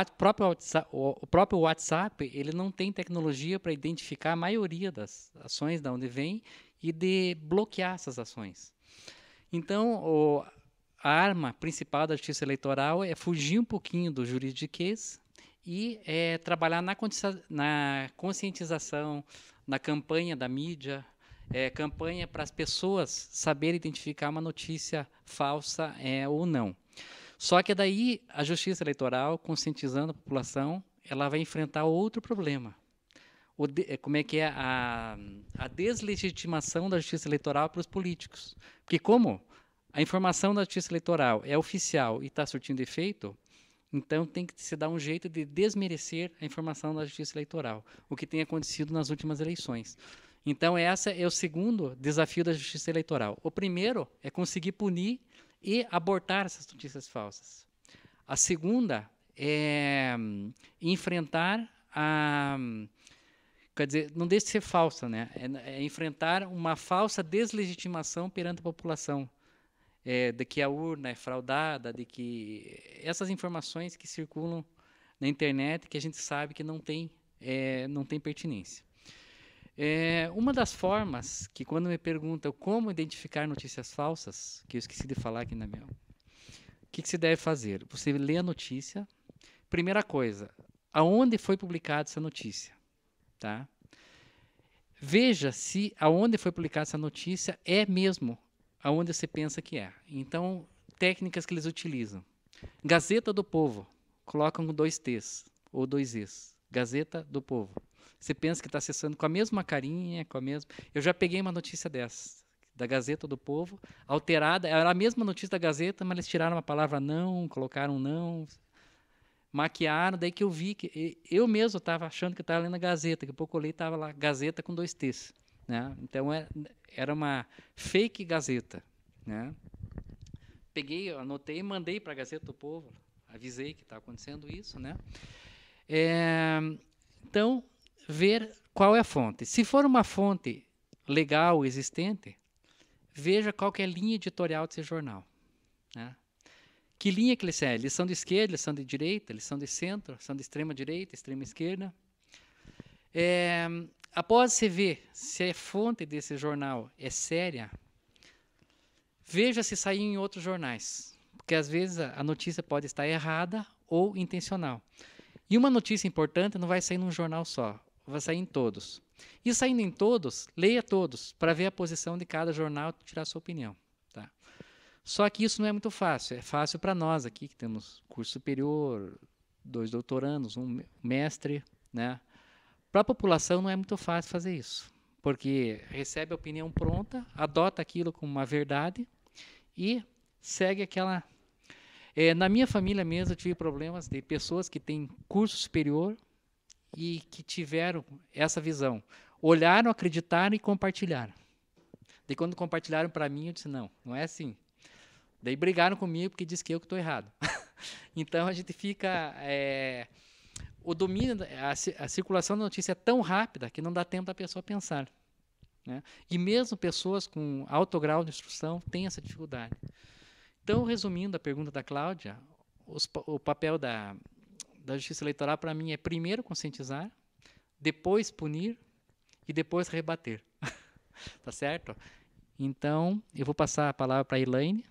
próprio WhatsApp, ele não tem tecnologia para identificar a maioria das ações, de onde vem, e de bloquear essas ações. Então, a arma principal da Justiça Eleitoral é fugir um pouquinho do juridiquês e trabalhar na conscientização, na campanha da mídia, campanha para as pessoas saberem identificar uma notícia falsa ou não. Só que daí a Justiça Eleitoral, conscientizando a população, ela vai enfrentar outro problema. Como é que é a deslegitimação da Justiça Eleitoral para os políticos. Porque como a informação da Justiça Eleitoral é oficial e está surtindo efeito, então tem que se dar um jeito de desmerecer a informação da Justiça Eleitoral, o que tem acontecido nas últimas eleições. Então, esse é o segundo desafio da Justiça Eleitoral. O primeiro é conseguir punir e abortar essas notícias falsas. A segunda é enfrentar quer dizer, não deixa de ser falsa, né? É enfrentar uma falsa deslegitimação perante a população, de que a urna é fraudada, de que essas informações que circulam na internet que a gente sabe que não tem pertinência. Uma das formas que, quando me perguntam como identificar notícias falsas, que eu esqueci de falar aqui na minha... O que se deve fazer? Você lê a notícia. Primeira coisa, aonde foi publicada essa notícia? Tá? Veja se aonde foi publicada essa notícia é mesmo aonde você pensa que é. Então, técnicas que eles utilizam. Gazeta do Povo. Colocam com 2 T's ou 2 E's. Gazeta do Povo. Você pensa que está acessando com a mesma carinha, com a mesma... Eu já peguei uma notícia dessa, da Gazeta do Povo, alterada. Era a mesma notícia da Gazeta, mas eles tiraram a palavra não, colocaram não, maquiaram. Daí que eu vi que... Eu mesmo estava achando que estava lendo a Gazeta, que pouco eu olhei estava lá, Gazeta com 2 T's. Né? Então, era uma fake Gazeta. Né? Peguei, anotei e mandei para a Gazeta do Povo. Avisei que está acontecendo isso. Né? Então, ver qual é a fonte. Se for uma fonte legal, existente, veja qual que é a linha editorial desse jornal. Né? Que linha que ele segue? Eles são de esquerda, eles são de direita, eles são de centro, são de extrema direita, extrema esquerda. Após você ver se a fonte desse jornal é séria, veja se saiu em outros jornais, porque às vezes a notícia pode estar errada ou intencional. E uma notícia importante não vai sair num jornal só, vai sair em todos. E saindo em todos, leia todos, para ver a posição de cada jornal e tirar a sua opinião. Tá? Só que isso não é muito fácil. É fácil para nós aqui, que temos curso superior, 2 doutorandos, 1 mestre. Né? Para a população não é muito fácil fazer isso, porque recebe a opinião pronta, adota aquilo como uma verdade e segue aquela... na minha família mesmo, eu tive problemas de pessoas que têm curso superior e que tiveram essa visão. Olharam, acreditaram e compartilharam. Daí, quando compartilharam para mim, eu disse, não é assim. Daí brigaram comigo porque disse que eu que estou errado. Então, a gente fica... o domínio, a circulação da notícia é tão rápida que não dá tempo da pessoa pensar. Né? E mesmo pessoas com alto grau de instrução têm essa dificuldade. Então, resumindo a pergunta da Cláudia, o papel da Justiça Eleitoral, para mim, é primeiro conscientizar, depois punir e depois rebater. Tá certo? Então, eu vou passar a palavra para a Elaine.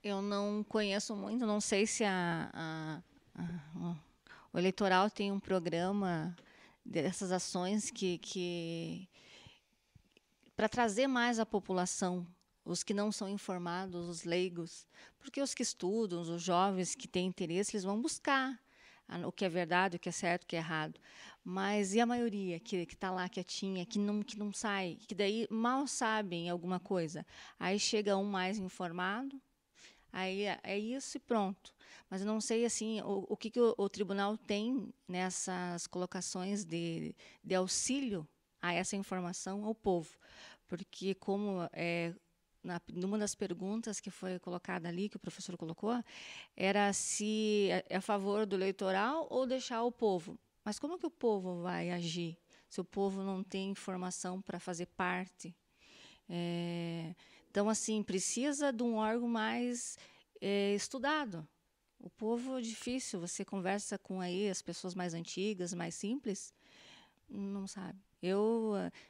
Eu não conheço muito, não sei se o eleitoral tem um programa dessas ações que para trazer mais a população, os que não são informados, os leigos, porque os que estudam, os jovens que têm interesse, eles vão buscar o que é verdade, o que é certo, o que é errado. Mas e a maioria que está lá quietinha, que não sai, que daí mal sabem alguma coisa? Aí chega um mais informado, aí é isso e pronto. Mas eu não sei assim o que o tribunal tem nessas colocações de auxílio a essa informação ao povo. Porque, como numa das perguntas que foi colocada ali, que o professor colocou, era se é a favor do eleitoral ou deixar o povo. Mas como que o povo vai agir se o povo não tem informação para fazer parte? Então, assim, precisa de um órgão mais estudado. O povo é difícil, você conversa com aí as pessoas mais antigas, mais simples, não sabe.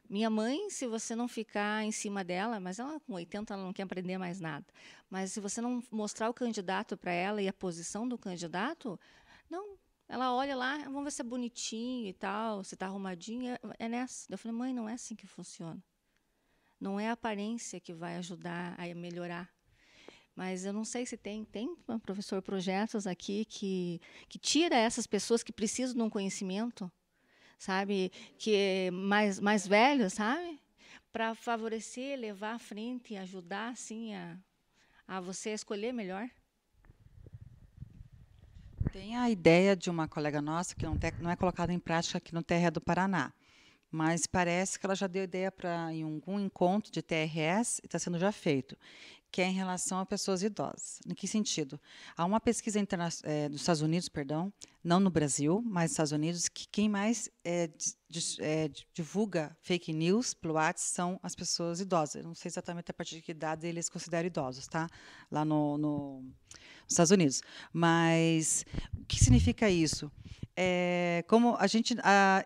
Minha mãe, se você não ficar em cima dela, mas ela com 80 ela não quer aprender mais nada, mas se você não mostrar o candidato para ela e a posição do candidato, não, ela olha lá, vamos ver se é bonitinho e tal, se está arrumadinho, é nessa. Eu falei, mãe, não é assim que funciona. Não é a aparência que vai ajudar a melhorar. Mas eu não sei se tem professor, projetos aqui que tira essas pessoas que precisam de um conhecimento, sabe, que é mais velho, sabe, para favorecer, levar à frente, ajudar assim a você escolher melhor. Tem a ideia de uma colega nossa que não é colocada em prática aqui no TRE do Paraná, mas parece que ela já deu ideia em algum encontro de TRS e está sendo já feito, que é em relação a pessoas idosas. Em que sentido? Há uma pesquisa dos Estados Unidos, não no Brasil, mas nos Estados Unidos, que quem mais divulga fake news pelo WhatsApp são as pessoas idosas. Eu não sei exatamente a partir de que idade eles consideram idosos, tá? Lá nos Estados Unidos. Mas o que significa isso? Como a gente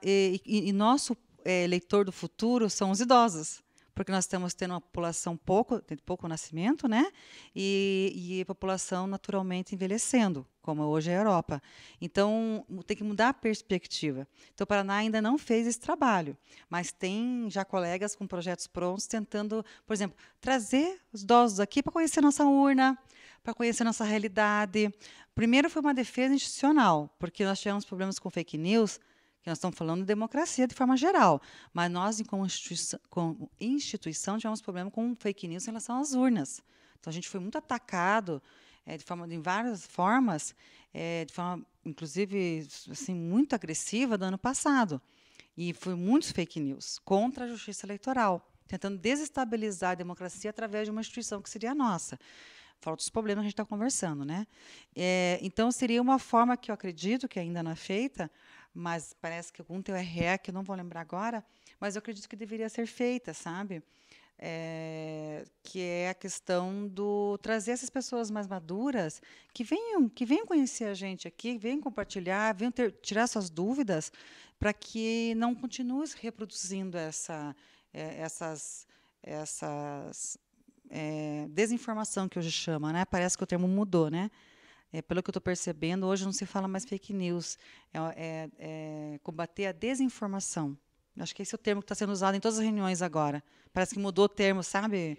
e nosso eleitor do futuro são os idosos, porque nós estamos tendo uma população pouco nascimento, né? E a população naturalmente envelhecendo, como hoje é a Europa. Então, tem que mudar a perspectiva. Então, o Paraná ainda não fez esse trabalho, mas tem já colegas com projetos prontos tentando, por exemplo, trazer os idosos aqui para conhecer nossa urna, para conhecer nossa realidade. Primeiro foi uma defesa institucional, porque nós tivemos problemas com fake news, que nós estamos falando de democracia de forma geral, mas nós, como instituição, tivemos problema com fake news em relação às urnas. Então, a gente foi muito atacado de várias formas, de forma, inclusive, assim, muito agressiva, do ano passado. E foi muitos fake news contra a justiça eleitoral, tentando desestabilizar a democracia através de uma instituição que seria a nossa. Fora dos problemas que a gente está conversando, né? Então, seria uma forma que eu acredito que ainda não é feita, mas parece que algum TRE, que eu não vou lembrar agora, mas eu acredito que deveria ser feita, sabe? Que é a questão do trazer essas pessoas mais maduras que venham conhecer a gente aqui, venham compartilhar, venham tirar suas dúvidas, para que não continue se reproduzindo essas desinformação que hoje chama, né? Parece que o termo mudou, né? Pelo que eu estou percebendo, hoje não se fala mais fake news, combater a desinformação. Acho que esse é o termo que está sendo usado em todas as reuniões agora. Parece que mudou o termo, sabe?